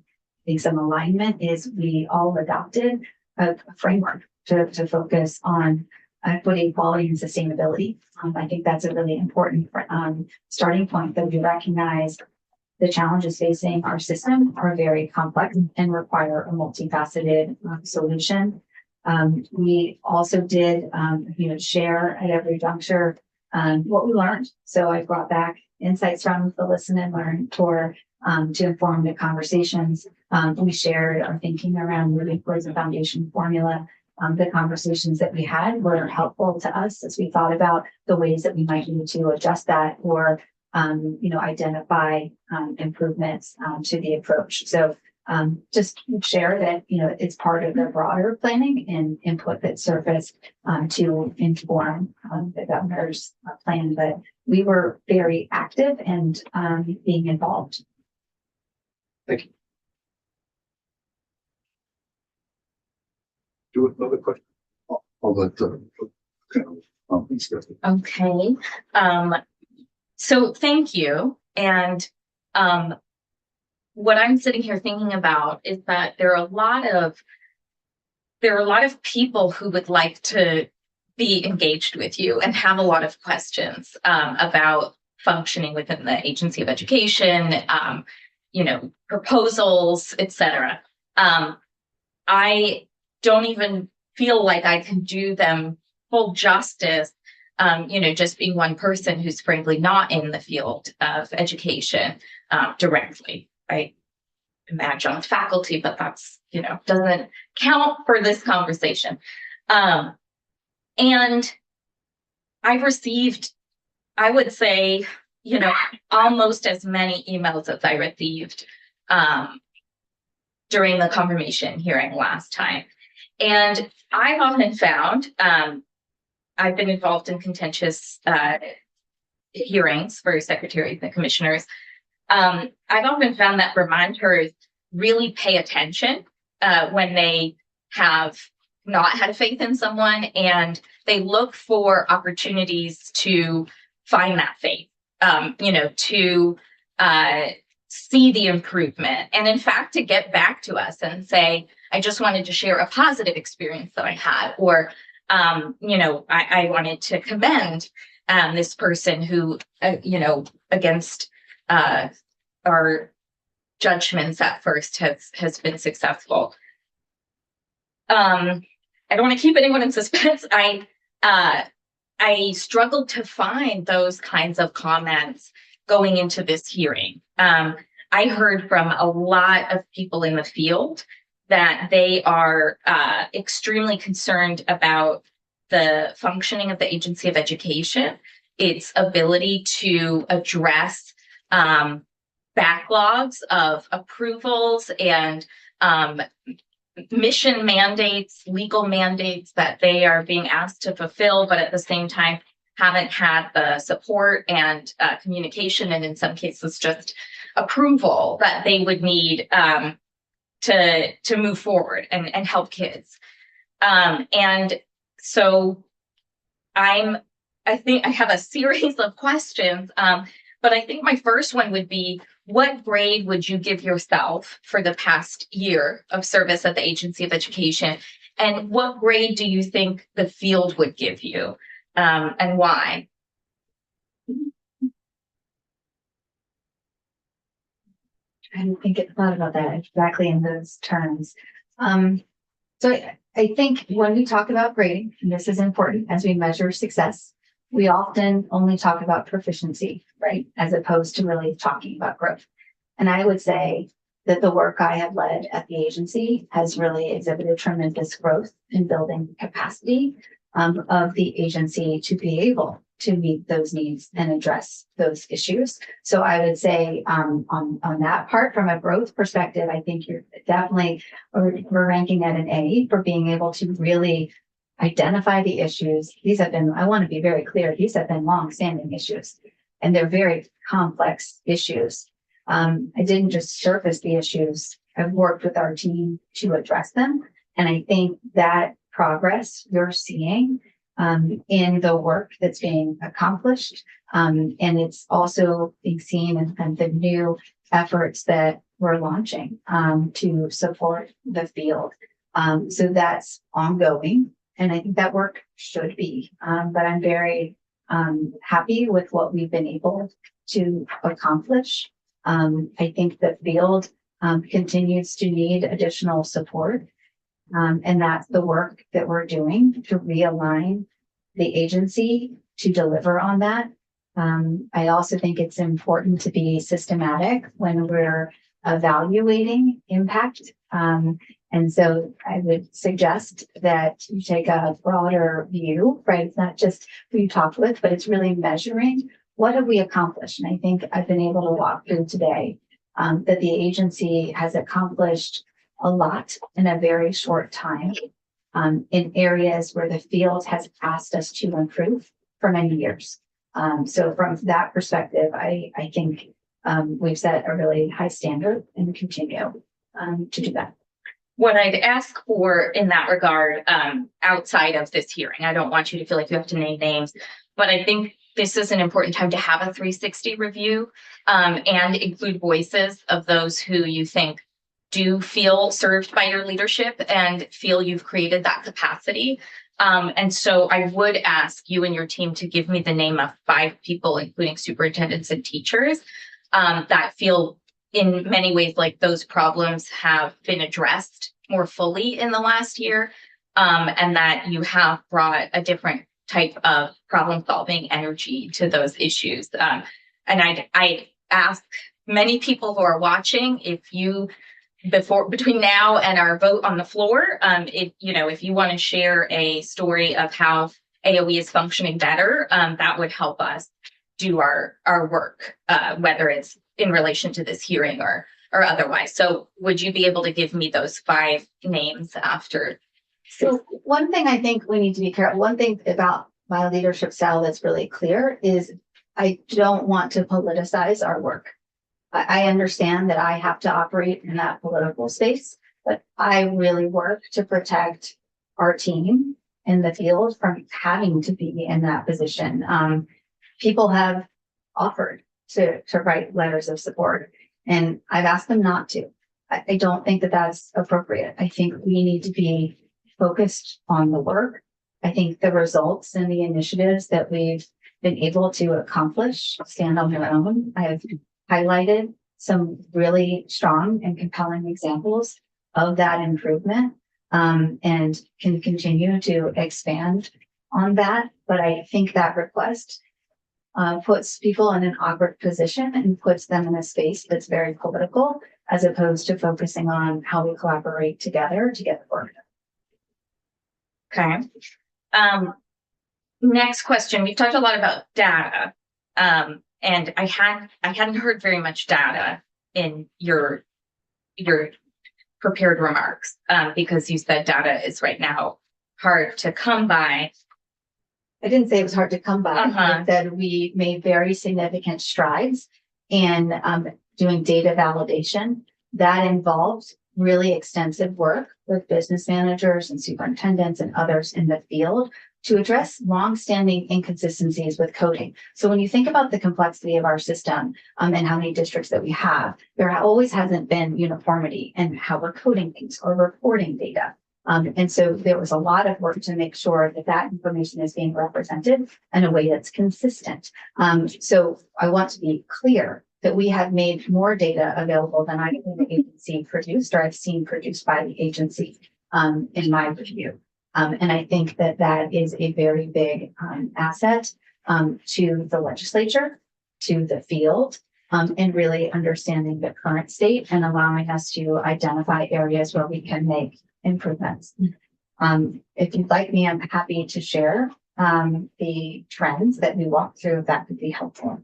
think some alignment is we all adopted a framework to focus on equity, quality, and sustainability. I think that's a really important starting point, that we recognize the challenges facing our system are very complex and require a multifaceted solution. We also did, share at every juncture what we learned. So I brought back insights from the Listen and Learn tour to inform the conversations. We shared our thinking around moving towards a foundation formula. The conversations that we had were helpful to us as we thought about the ways that we might need to adjust that or, identify improvements to the approach. So just share that, it's part of the broader planning and input that surfaced to inform the governor's plan. But we were very active and being involved. Thank you. Do another question. I'll let, Okay. So thank you. And what I'm sitting here thinking about is that there are a lot of people who would like to be engaged with you and have a lot of questions about functioning within the Agency of Education, proposals, etc. I don't even feel like I can do them full justice, just being one person who's frankly not in the field of education directly. I imagine on faculty, but that's, doesn't count for this conversation. And I've received, I would say, almost as many emails as I received during the confirmation hearing last time. And I've often found, I've been involved in contentious hearings for secretaries and commissioners. I've often found that reminders really pay attention when they have not had faith in someone, and they look for opportunities to find that faith, to see the improvement. And in fact, to get back to us and say, I just wanted to share a positive experience that I had, or, I wanted to commend this person who, against our judgments at first has been successful. I don't want to keep anyone in suspense. I struggled to find those kinds of comments going into this hearing. I heard from a lot of people in the field that they are extremely concerned about the functioning of the Agency of Education, its ability to address backlogs of approvals and mission mandates, legal mandates that they are being asked to fulfill, but at the same time haven't had the support and communication, and in some cases just approval that they would need to move forward and help kids. And so I think I have a series of questions, But I think my first one would be, what grade would you give yourself for the past year of service at the Agency of Education? And what grade do you think the field would give you? And why? I didn't think it thought about that exactly in those terms. So I think when we talk about grading, and this is important as we measure success, we often only talk about proficiency, right? As opposed to really talking about growth. And I would say that the work I have led at the agency has really exhibited tremendous growth in building capacity of the agency to be able to meet those needs and address those issues. So I would say on that part, from a growth perspective, I think you're definitely, we're ranking at an A for being able to really identify the issues. These have been, I want to be very clear, these have been long-standing issues, and they're very complex issues. I didn't just surface the issues. I've worked with our team to address them. And I think that progress you're seeing in the work that's being accomplished. And it's also being seen in the new efforts that we're launching to support the field. So that's ongoing. And I think that work should be. But I'm very happy with what we've been able to accomplish. I think the field continues to need additional support. And that's the work that we're doing to realign the agency to deliver on that. I also think it's important to be systematic when we're evaluating impact. And so I would suggest that you take a broader view, right? It's not just who you talk with, but it's really measuring what have we accomplished. And I think I've been able to walk through today that the agency has accomplished a lot in a very short time in areas where the field has asked us to improve for many years. So from that perspective, I think we've set a really high standard and continue to do that. What I'd ask for in that regard, outside of this hearing, I don't want you to feel like you have to name names, but I think this is an important time to have a 360 review and include voices of those who you think do feel served by your leadership and feel you've created that capacity. And so I would ask you and your team to give me the name of 5 people, including superintendents and teachers, that feel in many ways like those problems have been addressed more fully in the last year, and that you have brought a different type of problem solving energy to those issues. And I ask many people who are watching, if you, between now and our vote on the floor, if you want to share a story of how AOE is functioning better, that would help us do our work, whether it's in relation to this hearing or otherwise. So would you be able to give me those 5 names after? So one thing I think we need to be careful, one thing about my leadership style that's really clear is I don't want to politicize our work. I understand that I have to operate in that political space, but I really work to protect our team in the field from having to be in that position. People have offered to write letters of support, and I've asked them not to. I don't think that that's appropriate. I think we need to be focused on the work. I think the results and the initiatives that we've been able to accomplish stand on their own. I have highlighted some really strong and compelling examples of that improvement, and can continue to expand on that. But I think that request puts people in an awkward position and puts them in a space that's very political, as opposed to focusing on how we collaborate together to get the work done. Okay. Next question. We've talked a lot about data, and I hadn't heard very much data in your prepared remarks, because you said data is right now hard to come by. I didn't say it was hard to come by. Uh-huh. I said we made very significant strides in doing data validation. That involved really extensive work with business managers and superintendents and others in the field to address longstanding inconsistencies with coding. So when you think about the complexity of our system and how many districts that we have, there always hasn't been uniformity in how we're coding things or reporting data. And so there was a lot of work to make sure that that information is being represented in a way that's consistent. So I want to be clear that we have made more data available than I think the agency produced or I've seen produced by the agency in my review. And I think that that is a very big asset to the legislature, to the field, and really understanding the current state and allowing us to identify areas where we can make improvements. If you'd like me, I'm happy to share the trends that we walk through, if that could be helpful.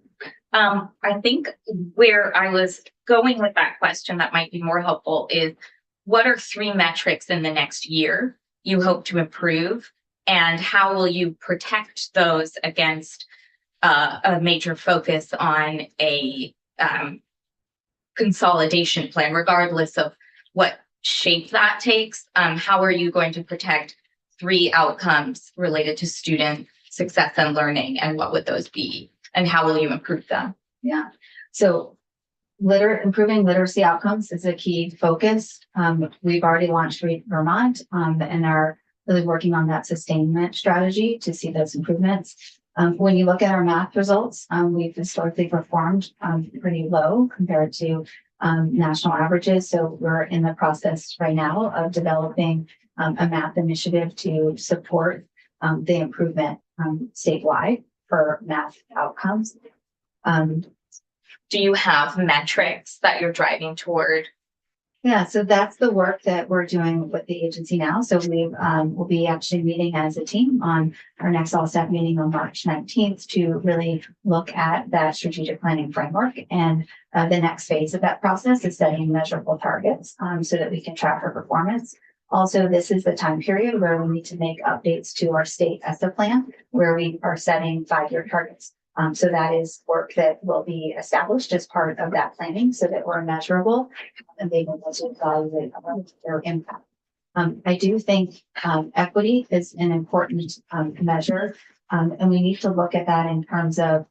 I think where I was going with that question that might be more helpful is, what are 3 metrics in the next year you hope to improve, and how will you protect those against a major focus on a consolidation plan, regardless of what shape that takes? How are you going to protect 3 outcomes related to student success and learning, and what would those be, and how will you improve them? Yeah. So improving literacy outcomes is a key focus. We've already launched Read Vermont and are really working on that sustainment strategy to see those improvements. When you look at our math results, we've historically performed pretty low compared to national averages. So we're in the process right now of developing a math initiative to support the improvement statewide for math outcomes. Do you have metrics that you're driving toward? Yeah, so that's the work that we're doing with the agency now. So we will be actually meeting as a team on our next LSAT meeting on March 19th to really look at that strategic planning framework. And the next phase of that process is setting measurable targets so that we can track our performance. Also, this is the time period where we need to make updates to our state ESSA plan, where we are setting 5-year targets. So that is work that will be established as part of that planning so that we're measurable and able to evaluate their impact. I do think equity is an important measure, and we need to look at that in terms of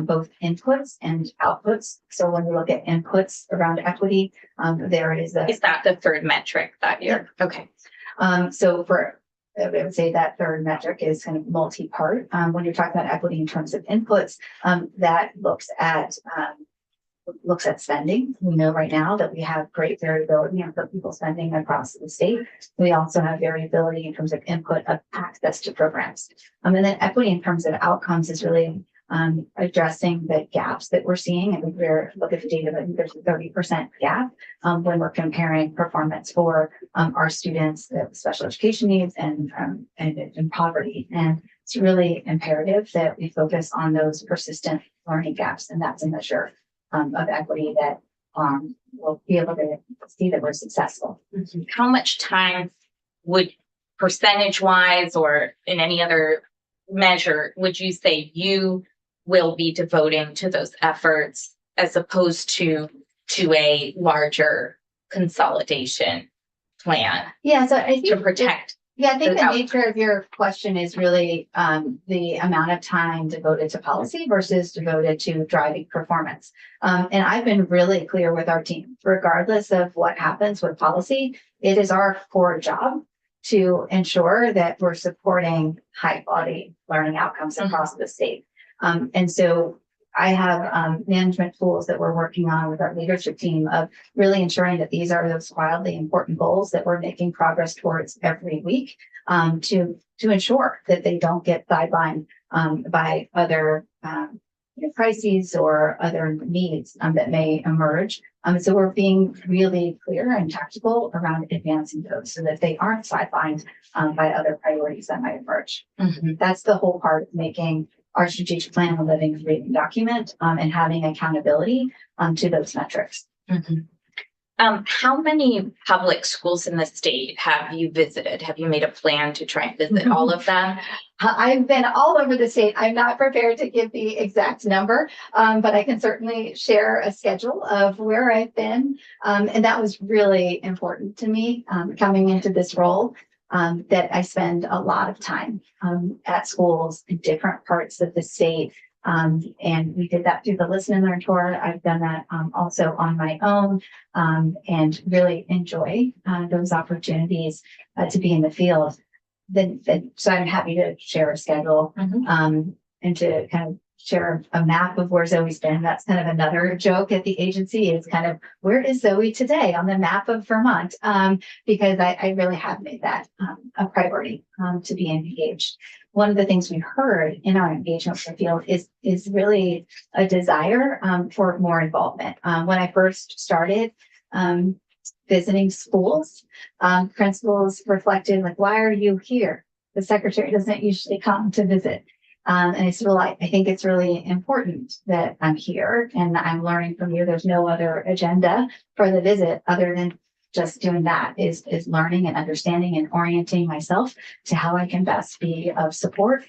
both inputs and outputs. So when we look at inputs around equity, there is Is that the 3rd metric that you're? Okay. So I would say that 3rd metric is kind of multi-part. When you're talking about equity in terms of inputs, that looks at spending. We know right now that we have great variability in people spending across the state. We also have variability in terms of input of access to programs. And then equity in terms of outcomes is really addressing the gaps that we're seeing. And we look at the data, but there's a 30% gap when we're comparing performance for our students with special education needs and poverty. And it's really imperative that we focus on those persistent learning gaps. And that's a measure of equity that we'll be able to see that we're successful. How much time would, percentage wise or in any other measure, would you say you will be devoting to those efforts as opposed to a larger consolidation plan? Yeah, so I think to protect? I think the out- nature of your question is really the amount of time devoted to policy versus devoted to driving performance. And I've been really clear with our team, regardless of what happens with policy, it is our core job to ensure that we're supporting high quality learning outcomes across the state. And so I have management tools that we're working on with our leadership team of really ensuring that these are those wildly important goals that we're making progress towards every week to ensure that they don't get sidelined by other crises or other needs that may emerge. So we're being really clear and tactical around advancing those so that they aren't sidelined by other priorities that might emerge. That's the whole part of making our strategic plan a living and breathing document and having accountability to those metrics. How many public schools in the state have you visited? Have you made a plan to try and visit all of them? I've been all over the state. I'm not prepared to give the exact number, but I can certainly share a schedule of where I've been. And that was really important to me coming into this role. that I spend a lot of time at schools in different parts of the state. And we did that through the Listen and Learn tour. I've done that also on my own and really enjoy those opportunities to be in the field. So I'm happy to share a schedule and to kind of share a map of where Zoe's been. That's kind of another joke at the agency is kind of where is Zoe today on the map of Vermont? Because I really have made that a priority to be engaged. One of the things we heard in our engagement with the field is really a desire for more involvement. When I first started visiting schools, principals reflected like, why are you here? The secretary doesn't usually come to visit. And I said, well, I think it's really important that I'm here and I'm learning from you. There's no other agenda for the visit other than just doing that is learning and understanding and orienting myself to how I can best be of support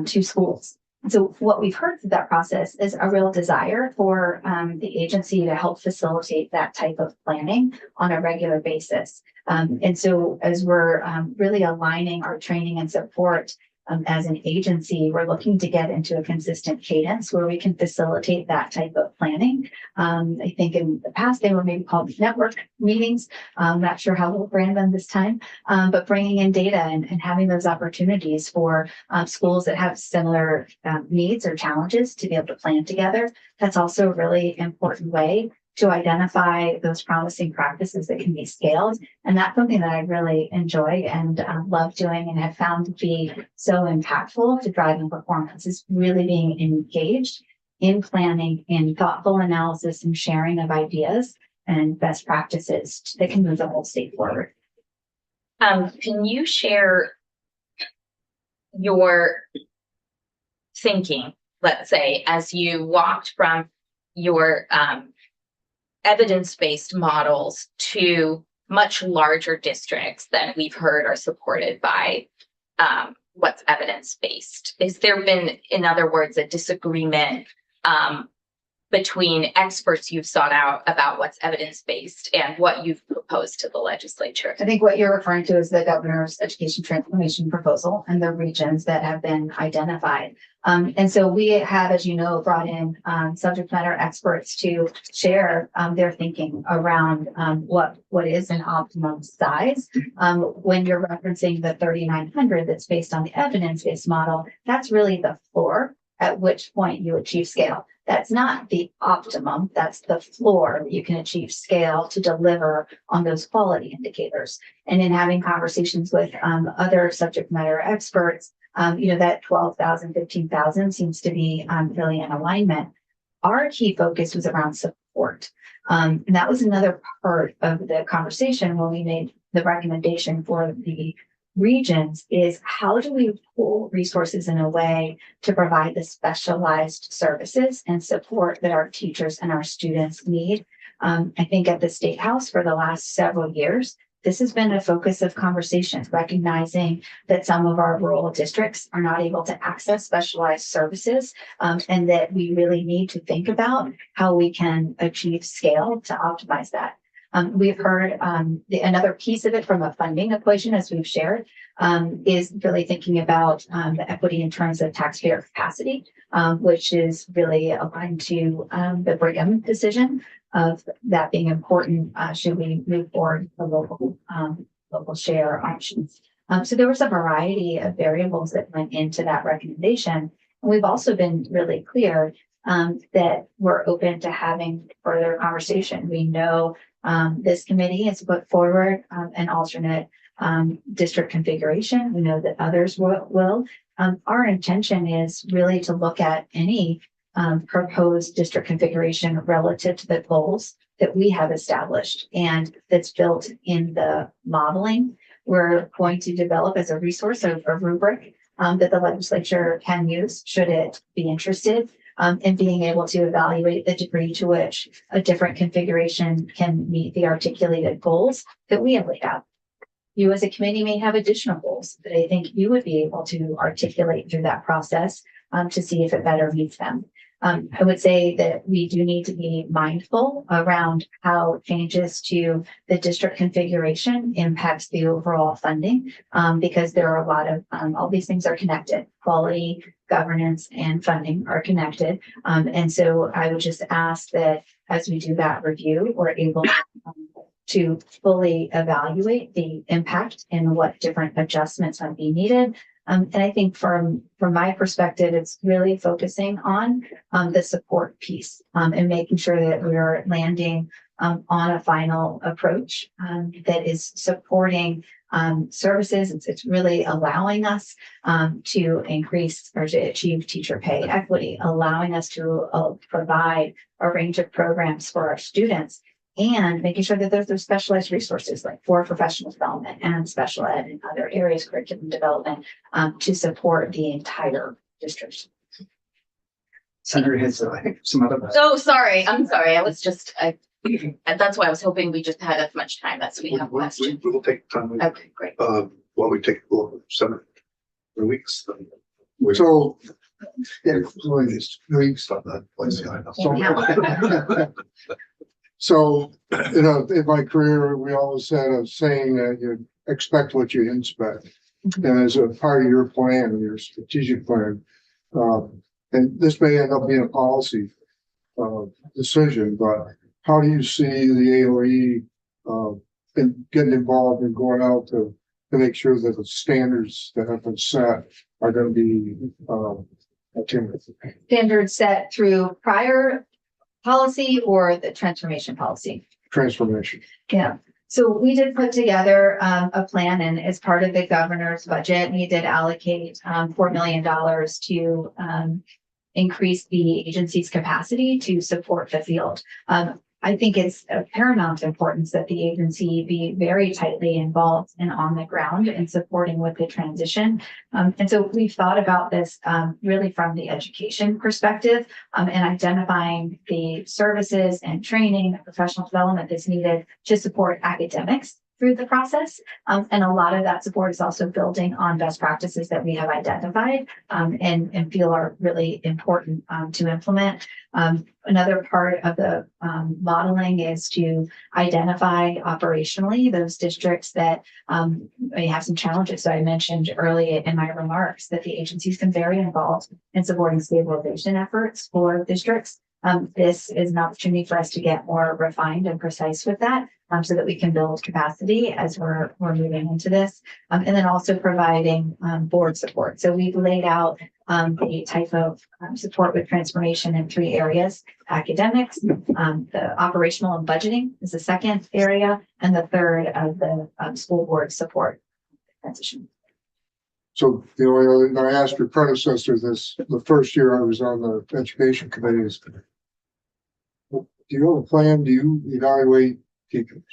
to schools. So what we've heard through that process is a real desire for the agency to help facilitate that type of planning on a regular basis. And so as we're really aligning our training and support as an agency, we're looking to get into a consistent cadence where we can facilitate that type of planning. I think in the past, they were maybe called network meetings. I'm not sure how we'll brand them this time, but bringing in data and having those opportunities for schools that have similar needs or challenges to be able to plan together. That's also a really important way to identify those promising practices that can be scaled. And that's something that I really enjoy and love doing and have found to be so impactful to driving performance is really being engaged in planning, in thoughtful analysis and sharing of ideas and best practices that can move the whole state forward. Can you share your thinking, let's say, as you walked from your evidence-based models to much larger districts that we've heard are supported by what's evidence-based? Has there been, in other words, a disagreement between experts you've sought out about what's evidence-based and what you've proposed to the legislature? I think what you're referring to is the governor's education transformation proposal and the regions that have been identified. And so we have, as you know, brought in subject matter experts to share their thinking around what is an optimum size. When you're referencing the 3,900 that's based on the evidence-based model, that's really the floor at which point you achieve scale. That's not the optimum, that's the floor that you can achieve scale to deliver on those quality indicators. And in having conversations with other subject matter experts, that 12,000, 15,000 seems to be really in alignment. Our key focus was around support. And that was another part of the conversation when we made the recommendation for the regions is how do we pool resources in a way to provide the specialized services and support that our teachers and our students need. I think at the State House for the last several years, this has been a focus of conversations, recognizing that some of our rural districts are not able to access specialized services, and that we really need to think about how we can achieve scale to optimize that. We've heard another piece of it from a funding equation, as we've shared, is really thinking about the equity in terms of taxpayer capacity, which is really aligned to the Brigham decision of that being important. Should we move forward the local share options? So there was a variety of variables that went into that recommendation. And we've also been really clear that we're open to having further conversation. We know this committee has put forward an alternate district configuration. We know that others will. Our intention is really to look at any proposed district configuration relative to the goals that we have established and that's built in the modeling. We're going to develop as a resource a rubric that the legislature can use should it be interested in being able to evaluate the degree to which a different configuration can meet the articulated goals that we have laid out. You as a committee may have additional goals that I think you would be able to articulate through that process to see if it better meets them. I would say that we do need to be mindful around how changes to the district configuration impacts the overall funding, because there are a lot of, all these things are connected. Quality, governance, and funding are connected. And so I would just ask that as we do that review, we're able to fully evaluate the impact and what different adjustments might be needed. And I think from my perspective, it's really focusing on the support piece, and making sure that we are landing on a final approach that is supporting services. It's really allowing us to increase or to achieve teacher pay equity, allowing us to provide a range of programs for our students, and making sure that there's those specialized resources like for professional development and special ed and other areas, curriculum development, to support the entire district. Senator has, I think, some other. So sorry, I'm sorry. I was just, that's why I was hoping we just had as much time as we have questions. We will take time. Okay, great. While we take 7 weeks. So, Yeah, these weeks on that place. Yeah, I know. so, you know, in my career, we always had a saying that you expect what you inspect. And as a part of your plan, your strategic plan, and this may end up being a policy decision, but how do you see the AOE in getting involved and going out to make sure that the standards that have been set are going to be attained? Standards set through prior policy or the transformation policy? Transformation. Yeah. So we did put together a plan, and as part of the governor's budget, we did allocate $4 million to increase the agency's capacity to support the field. I think it's of paramount importance that the agency be very tightly involved and on the ground in supporting with the transition. And so we've thought about this really from the education perspective, and identifying the services and training and professional development that's needed to support academics through the process. And a lot of that support is also building on best practices that we have identified and feel are really important to implement. Another part of the modeling is to identify operationally those districts that may have some challenges. So I mentioned early in my remarks that the agency's been very involved in supporting stabilization efforts for districts. This is an opportunity for us to get more refined and precise with that, so that we can build capacity as we're moving into this, and then also providing board support. So we've laid out the type of support with transformation in 3 areas: academics, the operational and budgeting is the second area, and the third of the school board support transition. So the only other, and I asked your predecessor this, the first year I was on the education committee, is, do you have a plan? Do you evaluate teachers?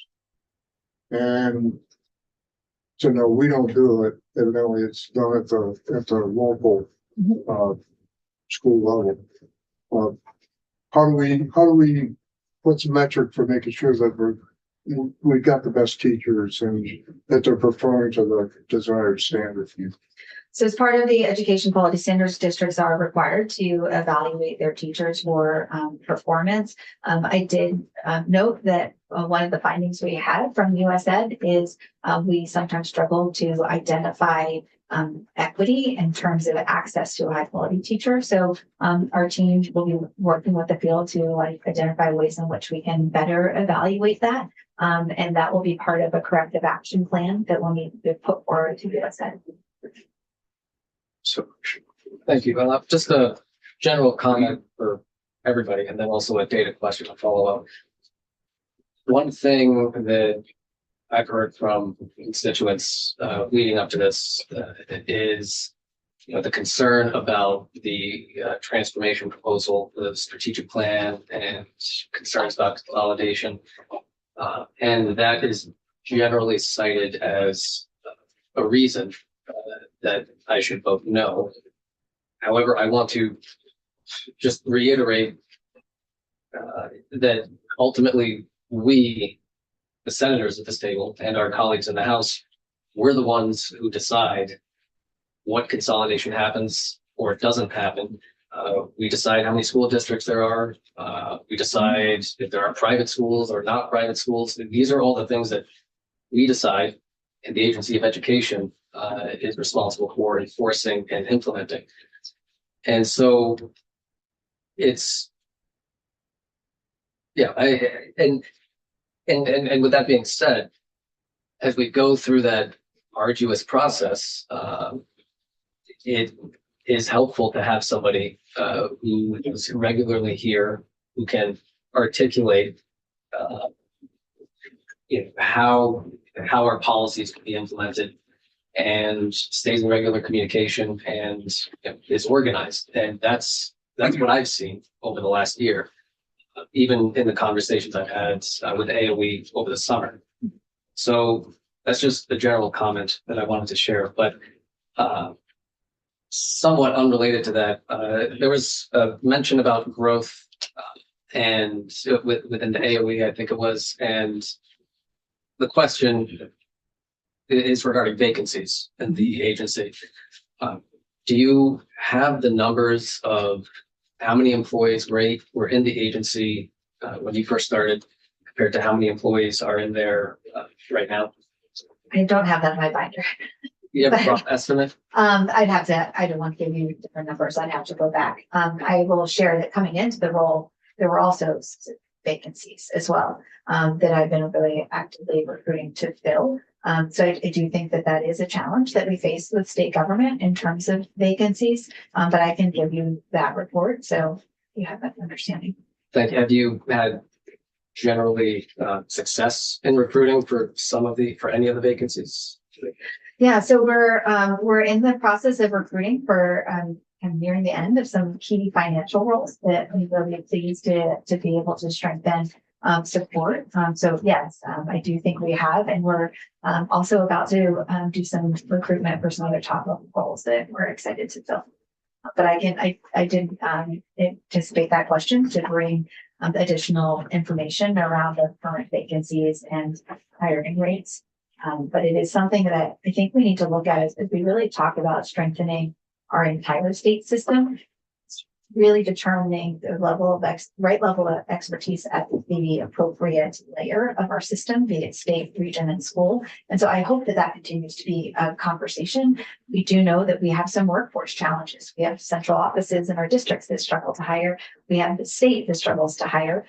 And so no, we don't do it. Evidently, it's done at the local school level. How do we, what's the metric for making sure that we've got the best teachers and that they're performing to the desired standard? So as part of the education quality standards, districts are required to evaluate their teachers for performance. I did note that one of the findings we had from USED is we sometimes struggle to identify equity in terms of access to a high quality teacher. So our team will be working with the field to identify ways in which we can better evaluate that. And that will be part of a corrective action plan that will need to be put forward to USED. So Thank you. Just a general comment for everybody, and then also a data question to follow up. One thing that I've heard from constituents leading up to this is, the concern about the transformation proposal, the strategic plan, and concerns about consolidation, and that is generally cited as a reason that I should vote no. However, I want to just reiterate that ultimately we, the senators at this table, and our colleagues in the House, we're the ones who decide what consolidation happens or doesn't happen. We decide how many school districts there are. We decide if there are private schools or not private schools. These are all the things that we decide, and the Agency of Education is responsible for enforcing and implementing. And so it's, yeah, and with that being said, as we go through that arduous process, it is helpful to have somebody who is regularly here, who can articulate how our policies can be implemented, and stays in regular communication and is organized. And that's what I've seen over the last year, even in the conversations I've had with AOE over the summer. So that's just the general comment that I wanted to share. But somewhat unrelated to that, there was a mention about growth and within the AOE, I think it was, and the question is regarding vacancies in the agency. Do you have the numbers of how many employees were in the agency when you first started compared to how many employees are in there right now? I don't have that in my binder. You have a rough estimate? I don't want to give you different numbers. I'd have to go back. I will share that coming into the role, there were also vacancies as well, that I've been really actively recruiting to fill. So I do think that is a challenge that we face with state government in terms of vacancies. But I can give you that report, so you have that understanding. Thank you. Have you had generally success in recruiting for any of the vacancies? Yeah, so we're in the process of recruiting for and nearing the end of some key financial roles that we will be pleased to be able to strengthen support. So yes, I do think we have, and we're also about to do some recruitment for some other top level roles that we're excited to fill. But I didn't anticipate that question to bring additional information around the current vacancies and hiring rates. But it is something that I think we need to look at as we really talk about strengthening our entire state system, really determining the right level of expertise at the appropriate layer of our system, be it state, region, and school. And so I hope that continues to be a conversation. We do know that we have some workforce challenges. We have central offices in our districts that struggle to hire. We have the state that struggles to hire.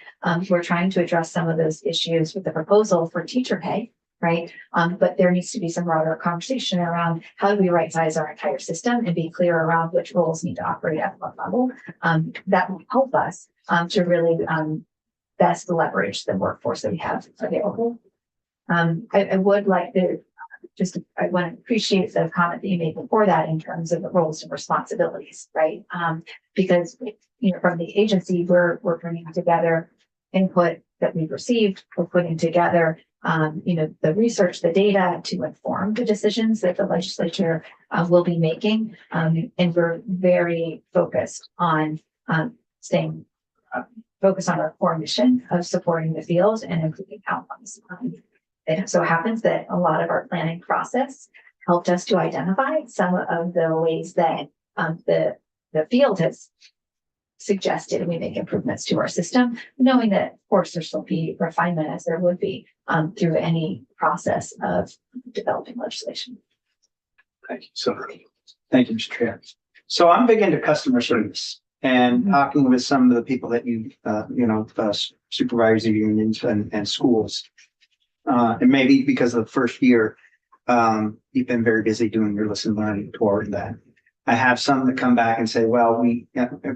We're trying to address some of those issues with the proposal for teacher pay. Right. But there needs to be some broader conversation around how do we right size our entire system and be clear around which roles need to operate at what level. That will help us to really best leverage the workforce that we have available. I would like to I want to appreciate the comment that you made before that in terms of the roles and responsibilities, right? Because from the agency, we're bringing together input that we've received, we're putting together the research, the data to inform the decisions that the legislature will be making. And we're very focused on staying focused on our core mission of supporting the field and improving outcomes. It so happens that a lot of our planning process helped us to identify some of the ways that the field has suggested and we make improvements to our system, knowing that of course there still be refinement as there would be through any process of developing legislation. Thank you. Thank you, Mr. Chair. So I'm big into customer service and talking with some of the people that supervisor unions and schools. And maybe because of the first year, you've been very busy doing your listen learning toward that. I have some that come back and say, well,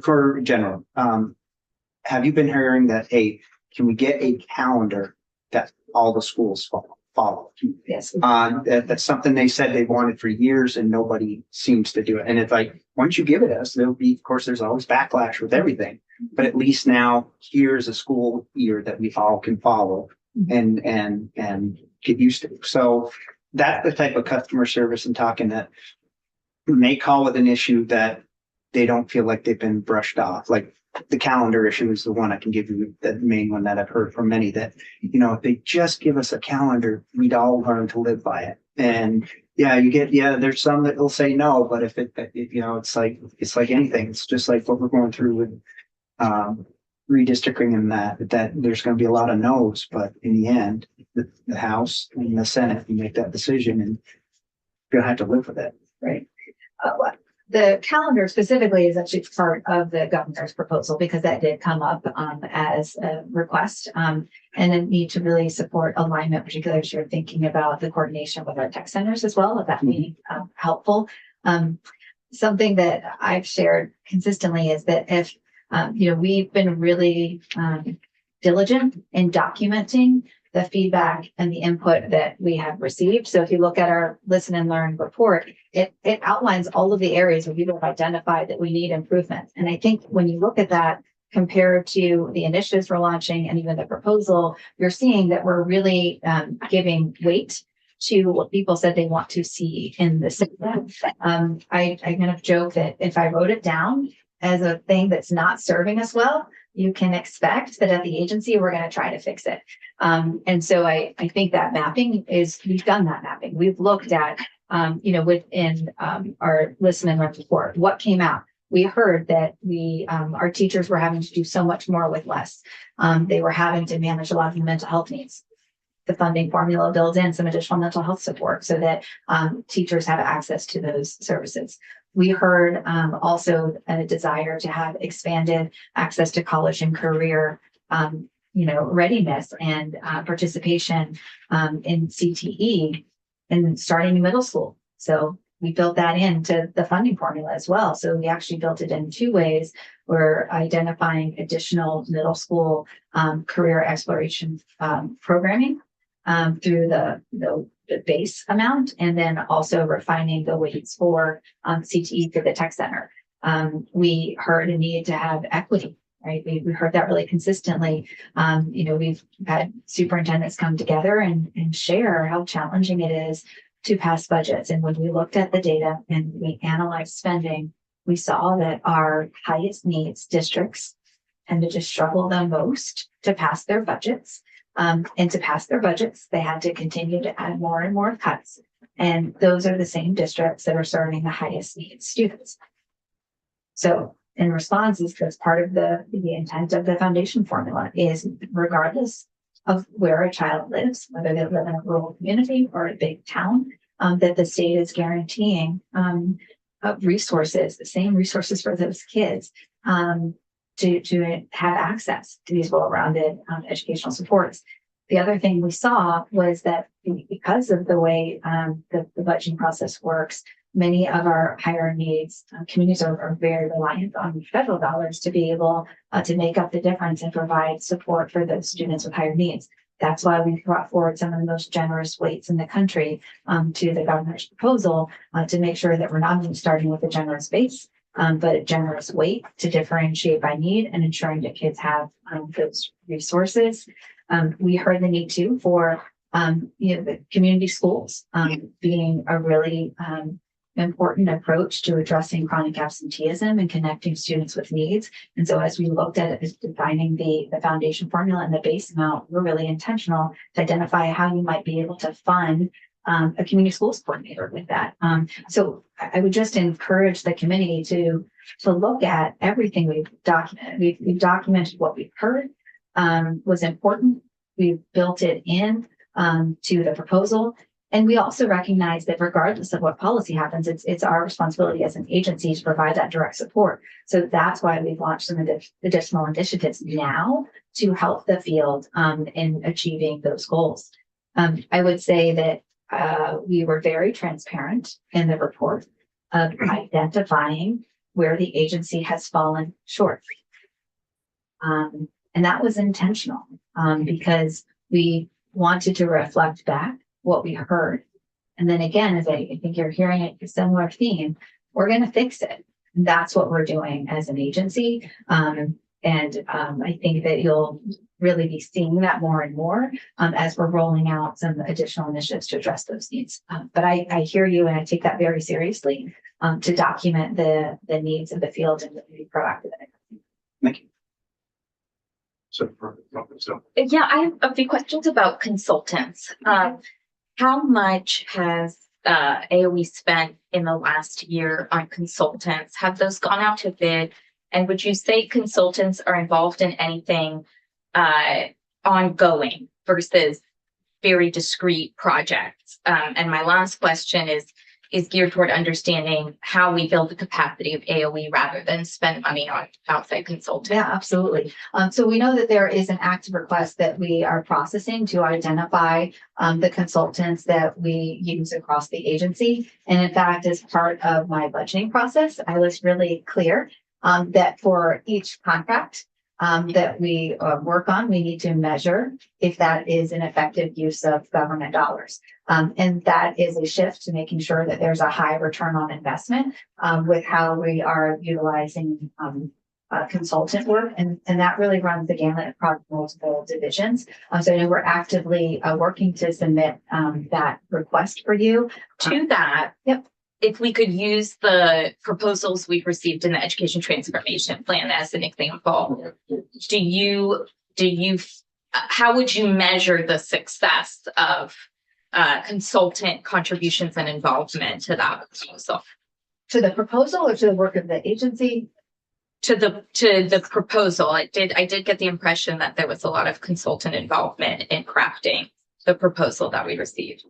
for general, have you been hearing that, hey, can we get a calendar that all the schools follow? Yes. That's something they said they wanted for years and nobody seems to do it. And it's like, once you give it us, there'll be, of course, there's always backlash with everything, but at least now here's a school year that we all can follow and get used to. So that's the type of customer service and talking that may call with an issue that they don't feel like they've been brushed off. Like the calendar issue is the one I can give you, the main one that I've heard from many, that, if they just give us a calendar, we'd all learn to live by it. And Yeah, you get, yeah, there's some that will say no, but if you know, it's like anything. It's just like what we're going through with, redistricting and that there's gonna be a lot of no's, but in the end, the House and the Senate make that decision and you're gonna have to live with it. Right. The calendar specifically is actually part of the governor's proposal because that did come up as a request and a need to really support alignment, particularly as you're thinking about the coordination with our tech centers as well, if that being helpful. Something that I've shared consistently is that if we've been really diligent in documenting the feedback and the input that we have received. So if you look at our listen and learn report, it outlines all of the areas where people have identified that we need improvement. And I think when you look at that compared to the initiatives we're launching and even the proposal, you're seeing that we're really giving weight to what people said they want to see in the system. I kind of joke that if I wrote it down as a thing that's not serving us well, you can expect that at the agency, we're going to try to fix it. And so I think that mapping we've done that mapping. We've looked at, within our listen and learn report, what came out. We heard that our teachers were having to do so much more with less. They were having to manage a lot of the mental health needs. The funding formula builds in some additional mental health support so that teachers have access to those services. We heard also a desire to have expanded access to college and career, readiness and participation in CTE and starting in middle school. So we built that into the funding formula as well. So we actually built it in two ways. We're identifying additional middle school career exploration programming through the base amount, and then also refining the weights for CTE through the tech center. We heard a need to have equity, right? We heard that really consistently. We've had superintendents come together and share how challenging it is to pass budgets. And when we looked at the data and we analyzed spending, we saw that our highest needs districts tended to struggle the most to pass their budgets. And to pass their budgets, they had to continue to add more and more cuts. And those are the same districts that are serving the highest needs students. So in response, that's part of the intent of the foundation formula is regardless of where a child lives, whether they live in a rural community or a big town, that the state is guaranteeing resources, the same resources for those kids to have access to these well-rounded educational supports. The other thing we saw was that because of the way the budgeting process works, many of our higher needs communities are very reliant on federal dollars to be able to make up the difference and provide support for those students with higher needs. That's why we brought forward some of the most generous weights in the country to the governor's proposal to make sure that we're not only starting with a generous base, but a generous weight to differentiate by need and ensuring that kids have those resources. We heard the need too for the community schools being a really important approach to addressing chronic absenteeism and connecting students with needs. And so as we looked at it as defining the foundation formula and the base amount, we're really intentional to identify how you might be able to fund a community schools coordinator with that. So I would just encourage the committee to look at everything we've documented. We've documented what we've heard was important. We've built it in to the proposal. And we also recognize that regardless of what policy happens, it's our responsibility as an agency to provide that direct support. So that's why we've launched some additional initiatives now to help the field in achieving those goals. I would say that we were very transparent in the report of identifying where the agency has fallen short. And that was intentional because we wanted to reflect back what we heard. And then again, as I think you're hearing a similar theme, we're going to fix it. And that's what we're doing as an agency. I think that you'll really be seeing that more and more as we're rolling out some additional initiatives to address those needs. But I hear you and I take that very seriously to document the needs of the field and be proactive in it. Thank you. So, Yeah, I have a few questions about consultants. How much has AOE spent in the last year on consultants? Have those gone out to bid? And would you say consultants are involved in anything ongoing versus very discrete projects? And my last question is geared toward understanding how we build the capacity of AOE rather than spend money on outside consultants. Yeah, absolutely. So we know that there is an active request that we are processing to identify the consultants that we use across the agency. And in fact, as part of my budgeting process, I was really clear that for each contract that we work on, we need to measure if that is an effective use of government dollars. And that is a shift to making sure that there's a high return on investment with how we are utilizing consultant work. And that really runs the gamut across multiple divisions. So I know we're actively working to submit that request for you. To that, Yep. if we could use the proposals we received in the education transformation plan as an example, how would you measure the success of consultant contributions and involvement to that proposal? To the proposal or to the work of the agency? To the proposal, I did get the impression that there was a lot of consultant involvement in crafting the proposal that we received.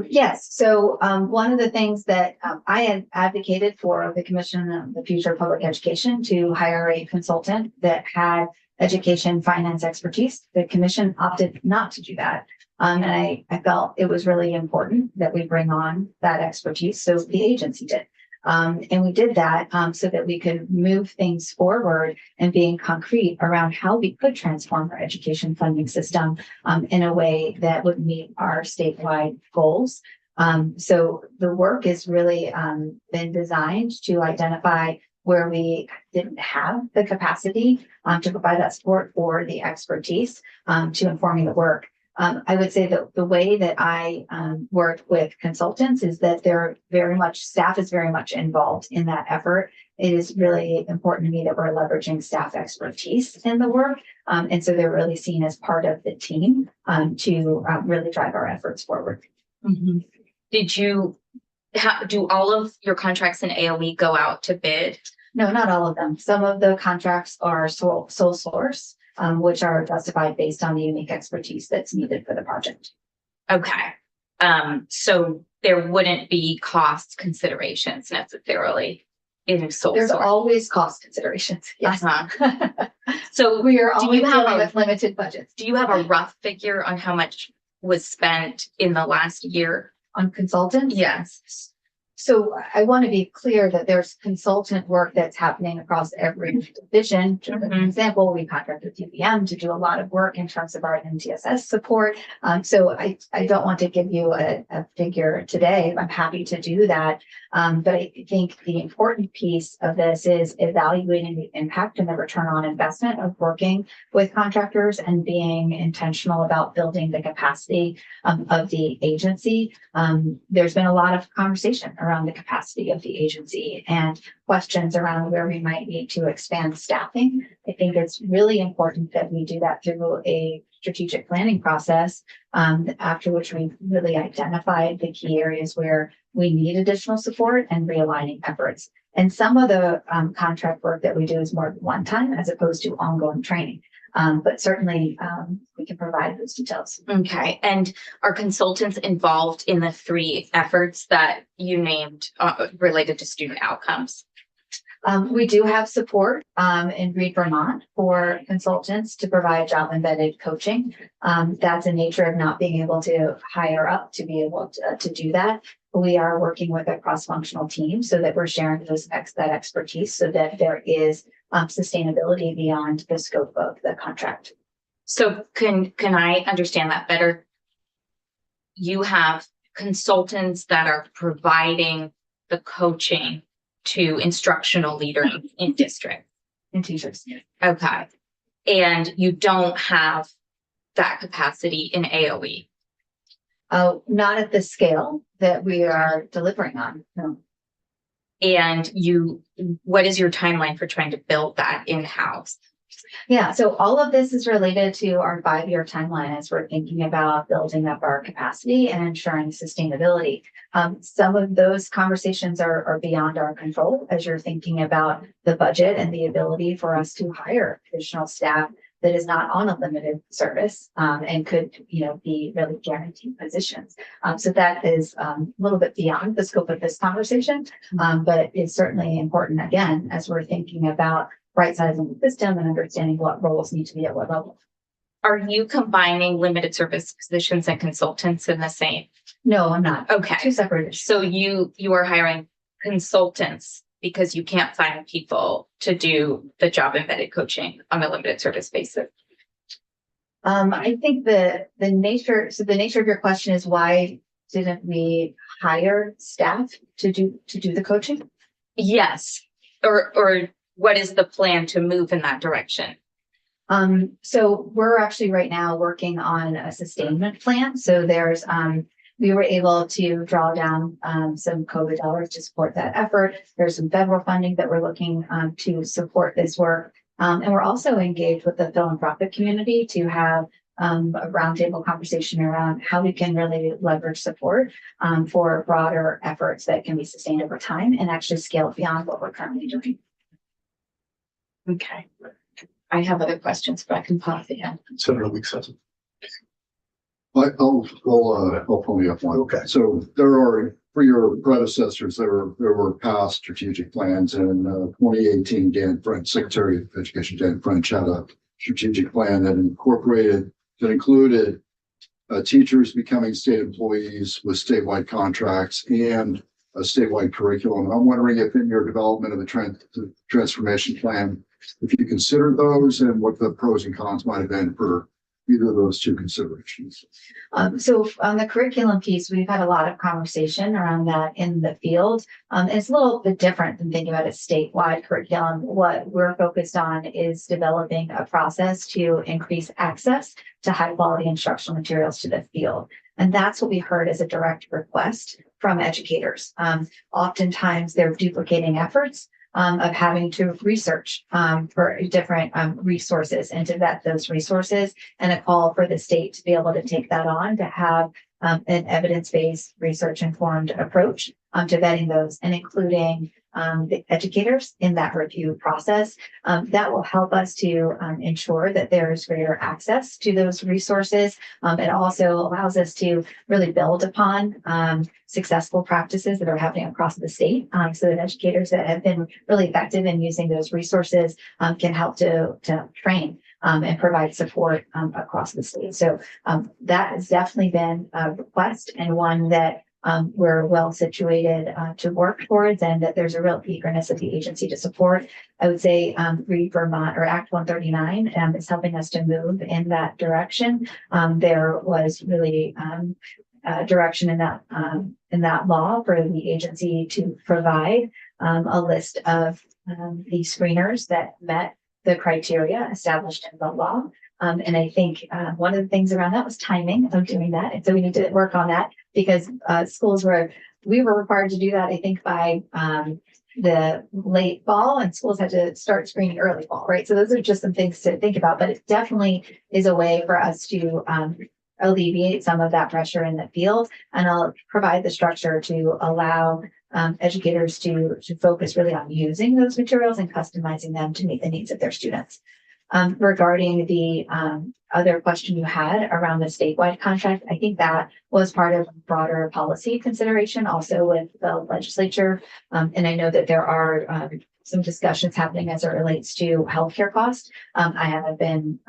Yes. So one of the things that I had advocated for the Commission on the Future of Public Education to hire a consultant that had education finance expertise. The Commission opted not to do that. And I felt it was really important that we bring on that expertise. So the agency did. And we did that so that we could move things forward and being concrete around how we could transform our education funding system in a way that would meet our statewide goals. So the work is really been designed to identify where we didn't have the capacity to provide that support or the expertise to informing the work. I would say that the way that I work with consultants is that staff is very much involved in that effort. It is really important to me that we're leveraging staff expertise in the work. And so they're really seen as part of the team to really drive our efforts forward. Mm-hmm. Do all of your contracts in AOE go out to bid? No, not all of them. Some of the contracts are sole source. Which are justified based on the unique expertise that's needed for the project. Okay. So there wouldn't be cost considerations necessarily in sole There's source. always cost considerations. Yes. So We are do always you have dealing a- with limited budgets do you have a rough figure on how much was spent in the last year? on consultants. Yes. So I want to be clear that there's consultant work that's happening across every division. For Mhm. example, we contract with UVM to do a lot of work in terms of our MTSS support. So I don't want to give you a figure today. I'm happy to do that. But I think the important piece of this is evaluating the impact and the return on investment of working with contractors and being intentional about building the capacity of the agency. There's been a lot of conversation around the capacity of the agency and questions around where we might need to expand staffing. I think it's really important that we do that through a strategic planning process, after which we really identified the key areas where we need additional support and realigning efforts. And some of the contract work that we do is more one time as opposed to ongoing training. But certainly we can provide those details. Okay. And are consultants involved in the 3 efforts that you named related to student outcomes? We do have support in Read Vermont for consultants to provide job embedded coaching. That's a nature of not being able to hire up to be able to do that. We are working with a cross-functional team so that we're sharing that expertise so that there is sustainability beyond the scope of the contract. So can I understand that better? You have consultants that are providing the coaching to instructional leaders in district. And teachers. Okay. And you don't have that capacity in AOE. Not at the scale that we are delivering on. No. And what is your timeline for trying to build that in-house? Yeah, so all of this is related to our 5-year timeline as we're thinking about building up our capacity and ensuring sustainability. Some of those conversations are beyond our control as you're thinking about the budget and the ability for us to hire additional staff that is not on a limited service and could, be really guaranteed positions. So that is a little bit beyond the scope of this conversation, but it's certainly important again as we're thinking about right sizing the system and understanding what roles need to be at what level. Are you combining limited service positions and consultants in the same? No, I'm not. Okay, Two separate issues. so you are hiring consultants because you can't find people to do the job embedded coaching on a limited service basis. I think the nature of your question is why didn't we hire staff to do the coaching? Yes, or what is the plan to move in that direction? So we're actually right now working on a sustainment plan. So there's we were able to draw down some COVID dollars to support that effort. There's some federal funding that we're looking to support this work. And we're also engaged with the philanthropic community to have a roundtable conversation around how we can really leverage support for broader efforts that can be sustained over time and actually scale beyond what we're currently doing. Okay. I have other questions, but I can pause again. Consider a week session. I'll pull you up one. Okay. So there are, for your predecessors, there were past strategic plans in 2018. Dan French, Secretary of Education Dan French, had a strategic plan that included teachers becoming state employees with statewide contracts and a statewide curriculum. I'm wondering if in your development of the transformation plan, if you consider those and what the pros and cons might have been for either of those two considerations. So on the curriculum piece, we've had a lot of conversation around that in the field. It's a little bit different than thinking about a statewide curriculum. What we're focused on is developing a process to increase access to high quality instructional materials to the field. And that's what we heard as a direct request from educators. Oftentimes they're duplicating efforts of having to research for different resources and to vet those resources, and a call for the state to be able to take that on, to have an evidence-based, research-informed approach to vetting those and including the educators in that review process. That will help us to ensure that there's greater access to those resources. It also allows us to really build upon successful practices that are happening across the state, so that educators that have been really effective in using those resources can help to train and provide support across the state. So that has definitely been a request, and one that we're well situated to work towards, and that there's a real eagerness of the agency to support. I would say Read Vermont, or Act 139, is helping us to move in that direction. There was really direction in that law for the agency to provide a list of the screeners that met the criteria established in the law. And I think one of the things around that was timing of doing that. And so we need to work on that, because we were required to do that, I think, by the late fall, and schools had to start screening early fall, right? So those are just some things to think about, but it definitely is a way for us to alleviate some of that pressure in the field. And I'll provide the structure to allow educators to focus really on using those materials and customizing them to meet the needs of their students. Regarding the other question you had around the statewide contract, I think that was part of broader policy consideration also with the legislature. And I know that there are some discussions happening as it relates to healthcare costs. I haven't been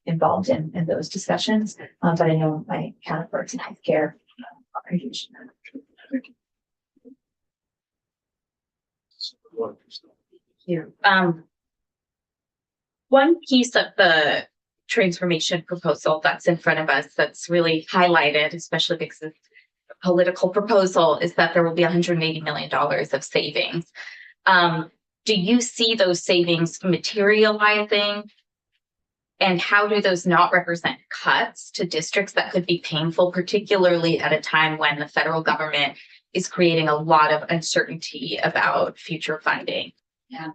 involved in those discussions, but I know my counterparts in healthcare are engaged in that. One piece of the transformation proposal that's in front of us that's really highlighted, especially because it's a political proposal, is that there will be $180 million of savings. Do you see those savings materializing? And how do those not represent cuts to districts that could be painful, particularly at a time when the federal government is creating a lot of uncertainty about future funding? Yeah.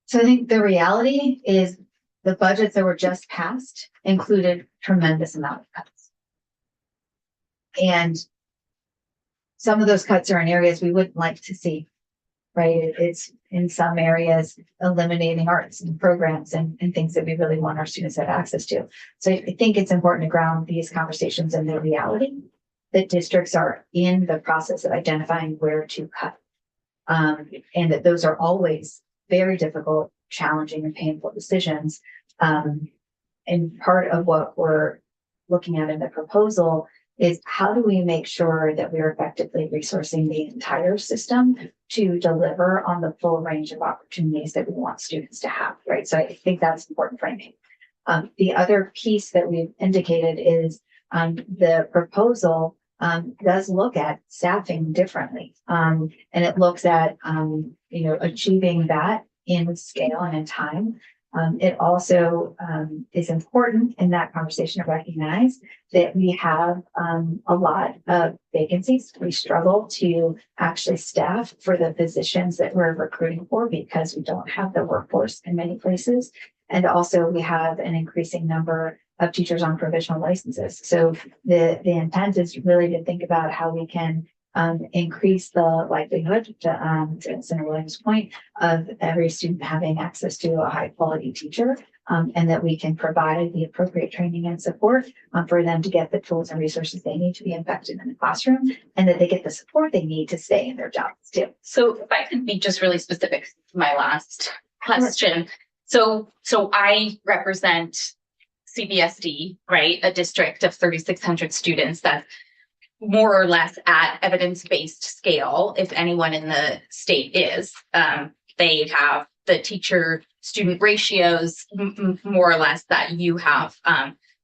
So I think the reality is the budgets that were just passed included tremendous amount of cuts. And some of those cuts are in areas we wouldn't like to see, right? It's in some areas eliminating arts and programs and things that we really want our students to have access to. So I think it's important to ground these conversations in the reality that districts are in the process of identifying where to cut. And that those are always very difficult, challenging, and painful decisions. And part of what we're looking at in the proposal is how do we make sure that we're effectively resourcing the entire system to deliver on the full range of opportunities that we want students to have, right? So I think that's important framing. The other piece that we've indicated is the proposal does look at staffing differently. And it looks at, achieving that in scale and in time. It also is important in that conversation to recognize that we have a lot of vacancies. We struggle to actually staff for the positions that we're recruiting for because we don't have the workforce in many places. And also we have an increasing number of teachers on provisional licenses. So the intent is really to think about how we can increase the likelihood to Senator Williams' point of every student having access to a high quality teacher, and that we can provide the appropriate training and support for them to get the tools and resources they need to be effective in the classroom, and that they get the support they need to stay in their jobs too. So if I could be just really specific to my last question. So I represent CBSD, right? A district of 3,600 students that's more or less at evidence-based scale. If anyone in the state is, they have the teacher-student ratios more or less that you have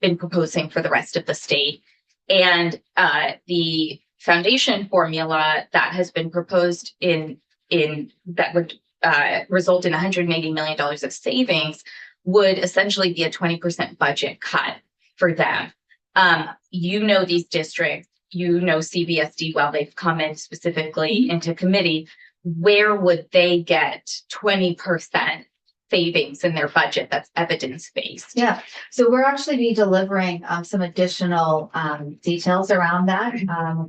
been proposing for the rest of the state. And the foundation formula that has been proposed in that would result in $180 million of savings would essentially be a 20% budget cut for them. These districts, CBSD, well, they've come in specifically into committee. Where would they get 20% savings in their budget that's evidence-based? Yeah, so we're actually be delivering some additional details around that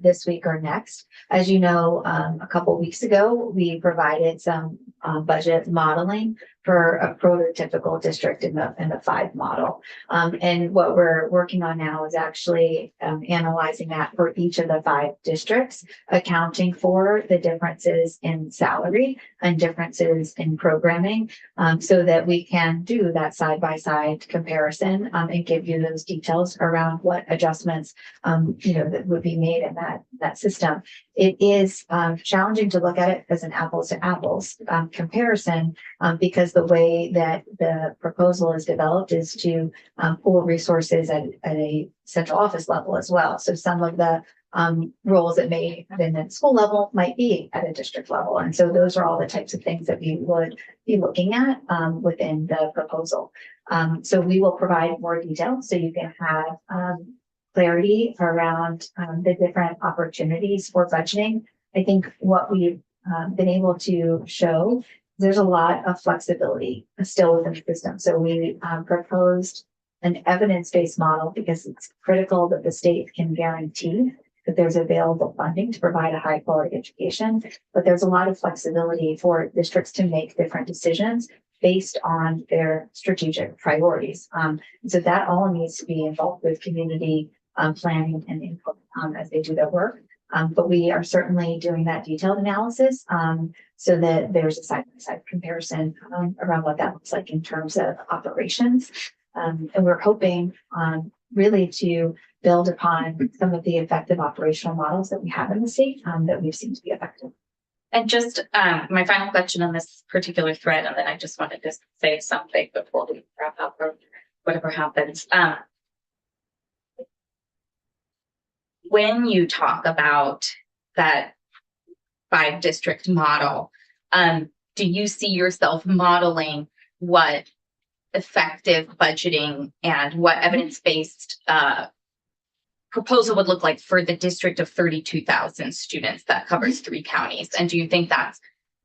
this week or next. As you know, a couple of weeks ago, we provided some budget modeling for a prototypical district in the 5 model. And what we're working on now is actually analyzing that for each of the 5 districts, accounting for the differences in salary and differences in programming, so that we can do that side-by-side comparison and give you those details around what adjustments that would be made in that system. It is challenging to look at it as an apples to apples comparison because the way that the proposal is developed is to pool resources at a central office level as well. So some of the roles that may have been at school level might be at a district level. And so those are all the types of things that we would be looking at within the proposal. So we will provide more detail so you can have clarity around the different opportunities for budgeting. I think what we've been able to show, there's a lot of flexibility still within the system. So we proposed an evidence-based model because it's critical that the state can guarantee that there's available funding to provide a high quality education, but there's a lot of flexibility for districts to make different decisions based on their strategic priorities. So that all needs to be involved with community planning and input as they do their work. But we are certainly doing that detailed analysis so that there's a side-by-side comparison around what that looks like in terms of operations. And we're hoping really to build upon some of the effective operational models that we have in the state that we've seen to be effective. And just my final question on this particular thread, and then I just wanted to say something before we wrap up or whatever happens. When you talk about that 5 district model, do you see yourself modeling what effective budgeting and what evidence-based proposal would look like for the district of 32,000 students that covers 3 counties? And do you think that's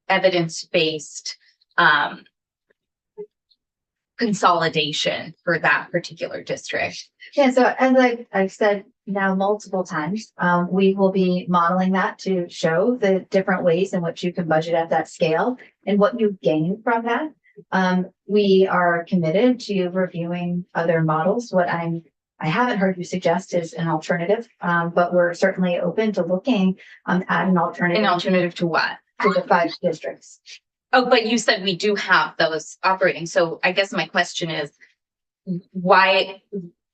evidence-based consolidation for that particular district? Yeah, so as I've said now multiple times, we will be modeling that to show the different ways in which you can budget at that scale and what you gain from that. We are committed to reviewing other models. I haven't heard you suggest is an alternative, but we're certainly open to looking at an An alternative alternative to what? to the 5 districts. Oh, but you said we do have those operating. So I guess my question is, why,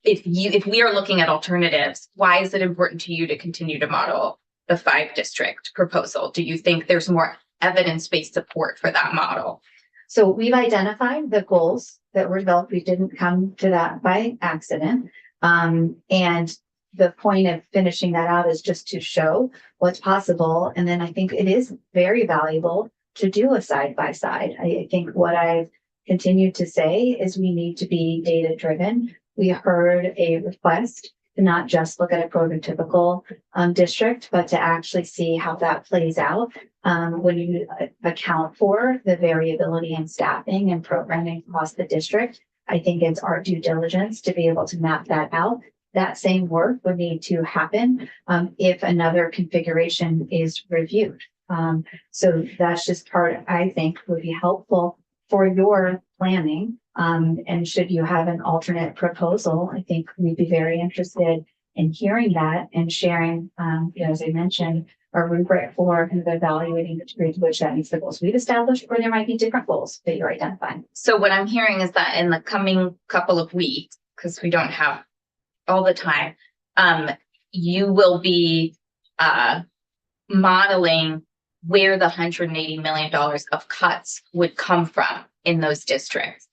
if we are looking at alternatives, why is it important to you to continue to model the 5 district proposal? Do you think there's more evidence-based support for that model? So we've identified the goals that were developed. We didn't come to that by accident. And the point of finishing that out is just to show what's possible. And then I think it is very valuable to do a side by side. I think what I've continued to say is we need to be data driven. We heard a request to not just look at a prototypical district, but to actually see how that plays out when you account for the variability in staffing and programming across the district. I think it's our due diligence to be able to map that out. That same work would need to happen if another configuration is reviewed. So that's just part I think would be helpful for your planning. And should you have an alternate proposal, I think we'd be very interested in hearing that and sharing, as I mentioned, a rubric for kind of evaluating the degree to which that meets the goals we've established, or there might be different goals that you're identifying. So what I'm hearing is that in the coming couple of weeks, because we don't have all the time, you will be modeling where the $180 million of cuts would come from in those districts.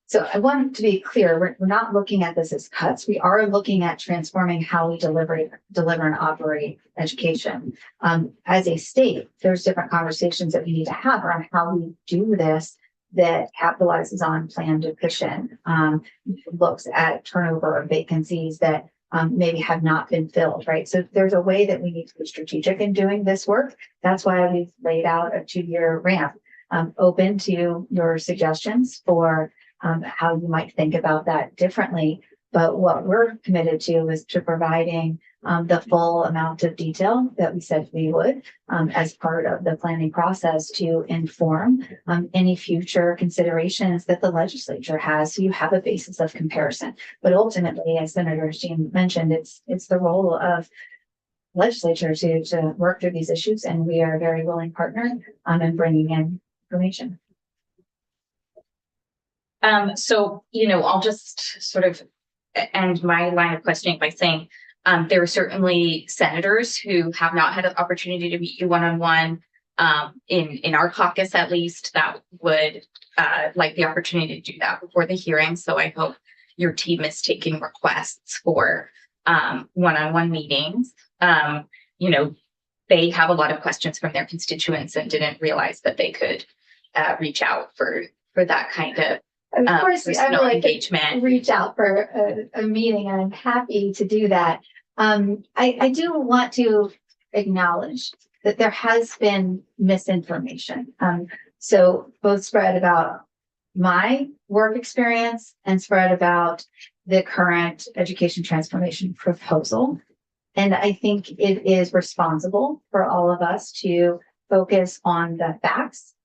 So I want to be clear, we're not looking at this as cuts. We are looking at transforming how we deliver and operate education. As a state, there's different conversations that we need to have around how we do this that capitalizes on planned attrition, looks at turnover of vacancies that maybe have not been filled, right? So there's a way that we need to be strategic in doing this work. That's why we've laid out a 2-year ramp, open to your suggestions for how you might think about that differently. But what we're committed to is to providing the full amount of detail that we said we would as part of the planning process to inform any future considerations that the legislature has. So you have a basis of comparison. But ultimately, as Senator Steen mentioned, it's the role of legislature to work through these issues, and we are a very willing partner in bringing in information. So, I'll just sort of end my line of questioning by saying there are certainly senators who have not had an opportunity to meet you one-on-one in our caucus, at least, that would like the opportunity to do that before the hearing. So I hope your team is taking requests for one-on-one meetings. They have a lot of questions from their constituents and didn't realize that they could reach out for that kind of Of course, I personal would like engagement. to reach out for a meeting, and I'm happy to do that. I do want to acknowledge that there has been misinformation. So both spread about my work experience and spread about the current education transformation proposal. And I think it is responsible for all of us to focus on the facts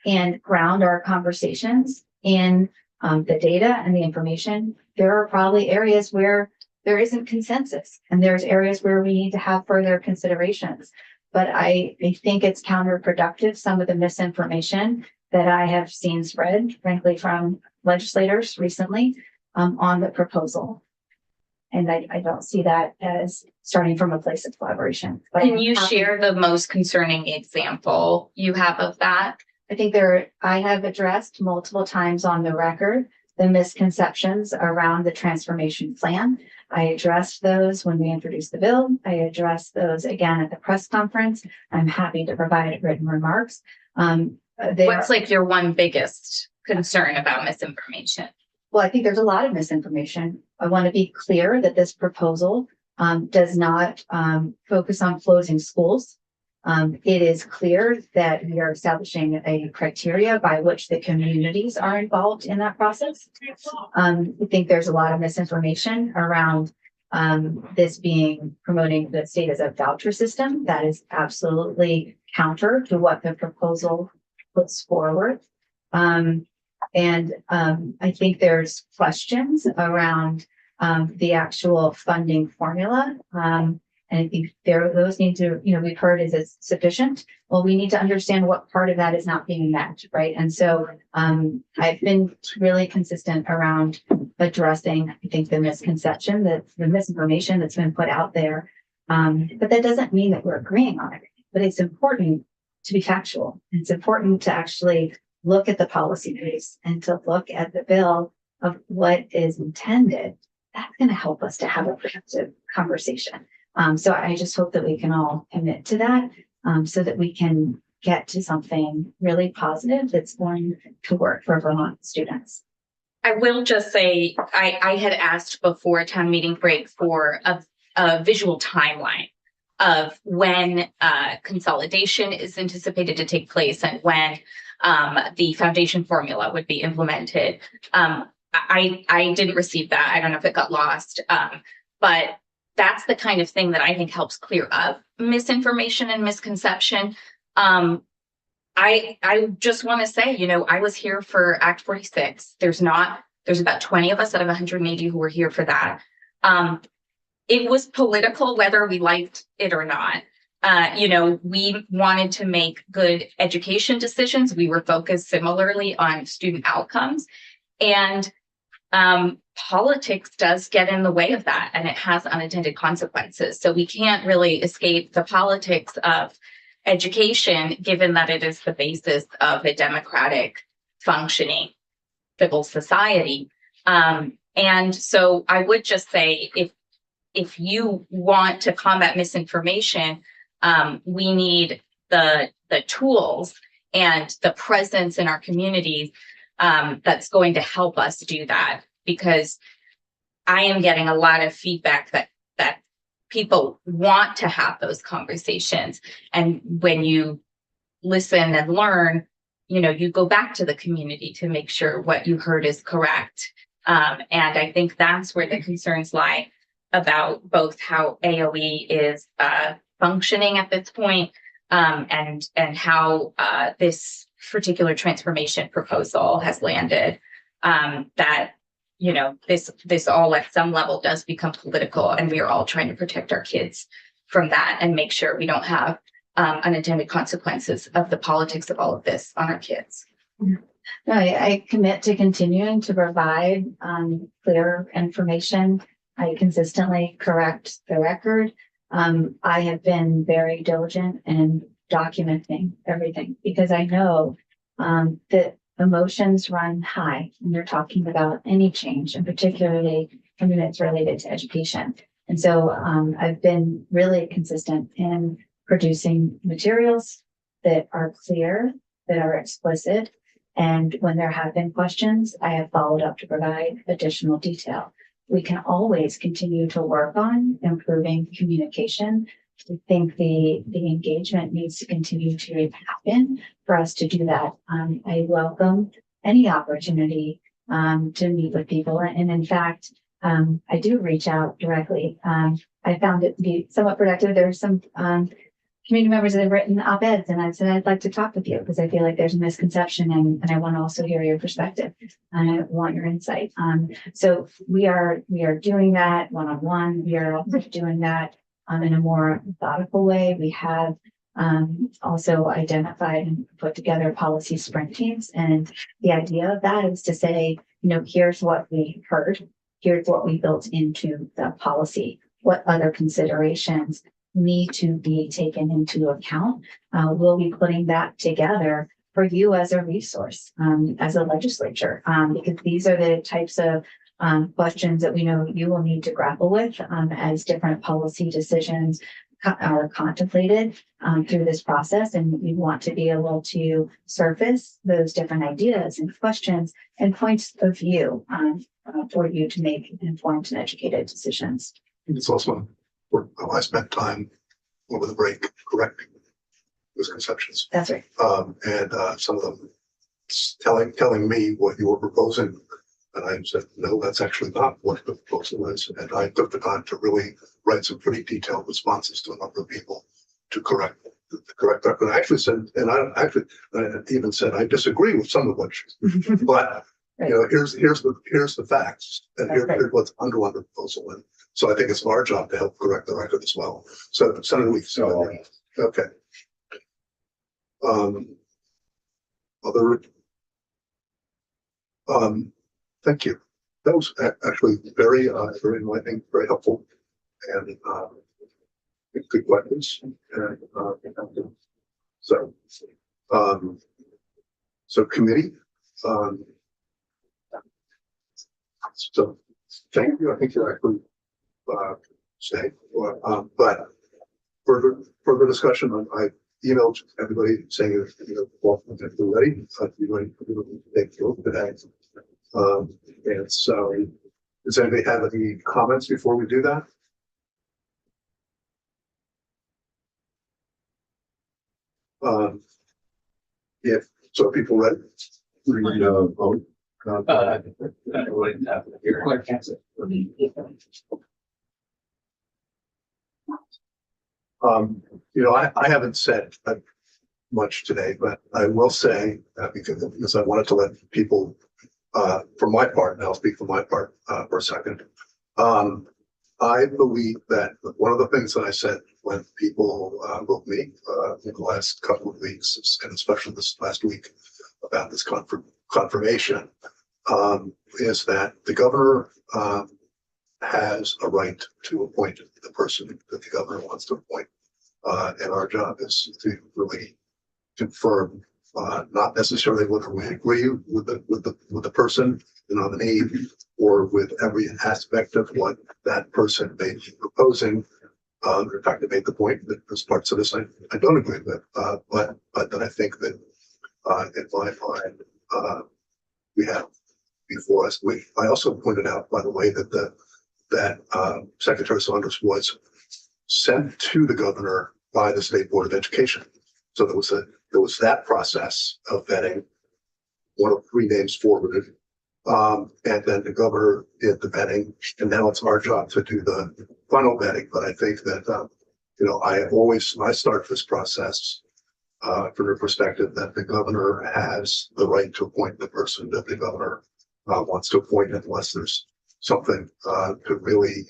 and ground our conversations in the data and the information. There are probably areas where there isn't consensus, and there's areas where we need to have further considerations. But I think it's counterproductive, some of the misinformation that I have seen spread, frankly, from legislators recently on the proposal. And I don't see that as starting from a place of collaboration. But Can you share the most concerning example you have of that? I think I have addressed multiple times on the record the misconceptions around the transformation plan. I addressed those when we introduced the bill. I addressed those again at the press conference. I'm happy to provide written remarks. What's like your one biggest concern about misinformation? Well, I think there's a lot of misinformation. I want to be clear that this proposal does not focus on closing schools. It is clear that we are establishing a criteria by which the communities are involved in that process. I think there's a lot of misinformation around this being promoting the state as a voucher system. That is absolutely counter to what the proposal puts forward. I think there's questions around the actual funding formula. And I think those need to, we've heard, is it sufficient? Well, we need to understand what part of that is not being met, right? And so I've been really consistent around addressing, I think, the misconception, that the misinformation that's been put out there. But that doesn't mean that we're agreeing on it. But it's important to be factual. It's important to actually look at the policy base and to look at the bill of what is intended. That's going to help us to have a productive conversation. So I just hope that we can all commit to that, so that we can get to something really positive that's going to work for Vermont students. I will just say, I had asked before town meeting break for a visual timeline of when consolidation is anticipated to take place and when the foundation formula would be implemented. I didn't receive that. I don't know if it got lost, but that's the kind of thing that I think helps clear up misinformation and misconception. I just want to say, I was here for Act 46. There's about 20 of us out of 180 who were here for that. It was political, whether we liked it or not. We wanted to make good education decisions. We were focused similarly on student outcomes, and politics does get in the way of that, and it has unintended consequences. So we can't really escape the politics of education, given that it is the basis of a democratic, functioning civil society. And so I would just say, if you want to combat misinformation, we need the tools and the presence in our communities that's going to help us do that, because I am getting a lot of feedback that people want to have those conversations. And when you listen and learn, you go back to the community to make sure what you heard is correct. And I think that's where the concerns lie about both how AOE is functioning at this point, and how this particular transformation proposal has landed. That this all at some level does become political, and we are all trying to protect our kids from that and make sure we don't have unintended consequences of the politics of all of this on our kids. No, I commit to continuing to provide clear information. I consistently correct the record. I have been very diligent in documenting everything, because I know that emotions run high when you're talking about any change, and particularly something that's related to education. And so I've been really consistent in producing materials that are clear, that are explicit. And when there have been questions, I have followed up to provide additional detail. We can always continue to work on improving communication. I think the engagement needs to continue to happen for us to do that. I welcome any opportunity to meet with people. And in fact, I do reach out directly. I found it to be somewhat productive. There's some community members that have written op-eds, and I've said, I'd like to talk with you because I feel like there's a misconception, and I want to also hear your perspective. I want your insight. So we are doing that one-on-one. We are also doing that in a more methodical way. We have also identified and put together policy sprint teams. And the idea of that is to say, here's what we heard. Here's what we built into the policy. What other considerations need to be taken into account? We'll be putting that together for you as a resource, as a legislature, because these are the types of questions that we know you will need to grapple with as different policy decisions are contemplated through this process. And we want to be able to surface those different ideas and questions and points of view for you to make informed and educated decisions. It's also where I spent time over the break correcting misconceptions. That's right. Some of them telling me what you were proposing. And I said, no, that's actually not what the proposal is. And I took the time to really write some pretty detailed responses to a number of people to correct that. And I actually said, I even said, I disagree with some of what you, but you know, here's the facts, and here's what's underlying the proposal. And so I think it's our job to help correct the record as well. So Senator Weeks, okay. Other. Thank you. That was actually very enlightening, very helpful, and good questions. And so committee. So thank you. I think you're actually stay. But further discussion. I emailed everybody saying welcome if you're ready. You're going to take the oath today. And so, does anybody have any comments before we do that? If so, are people ready? Vote. I haven't said much today, but I will say because I wanted to let people, for my part, and I'll speak for my part for a second. I believe that one of the things that I said when people wrote me in the last couple of weeks, and especially this last week about this confirmation, is that the governor has a right to appoint the person that the governor wants to appoint. And our job is to really confirm, not necessarily whether we agree with the person, the nominee, or with every aspect of what that person may be proposing. In fact, I made the point that there's parts of this I don't agree with, but that I think that in my mind we have before us. I also pointed out, by the way, that Secretary Saunders was sent to the governor by the State Board of Education. So there was that process of vetting, one of 3 names forwarded, and then the governor did the vetting, and now it's our job to do the final vetting. But I think that I start this process from the perspective that the governor has the right to appoint the person that the governor wants to appoint, unless there's something to really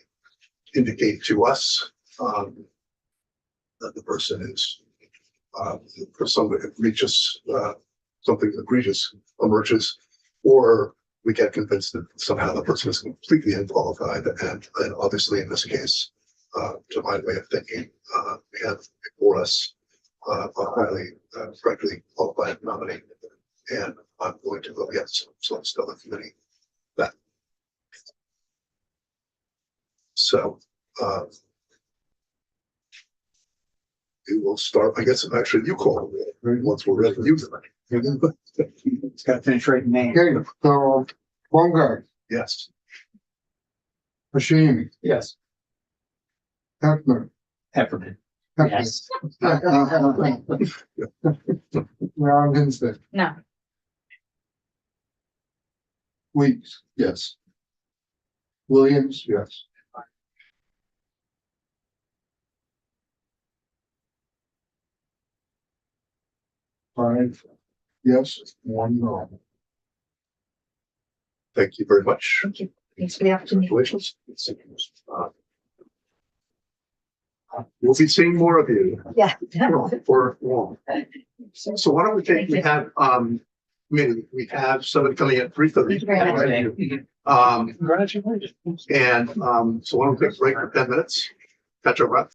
indicate to us that the person is for some egregious, something egregious emerges, or we get convinced that somehow the person is completely unqualified. And obviously in this case, to my way of thinking, we have before us a highly, frankly qualified nominee, and I'm going to vote yes. So I'm still in committee. That. So we will start. I guess actually you call it once we're ready. You It's got to finish writing names. Okay, so Baumgart, yes. Hashimi, Yes. Hefner. Heffernan. Hefner. Yes. Ron Hinsdale, No. Weeks, Yes. Williams, yes. Five, yes, 1 no. Thank you very much. Thank you. Thanks for the opportunity. Congratulations. We'll be seeing more of you Yeah. for long. So why don't we take, we have, we have somebody coming at 3:30. Thank you very much. Congratulations. And so why don't we take a break for 10 minutes, catch our breath.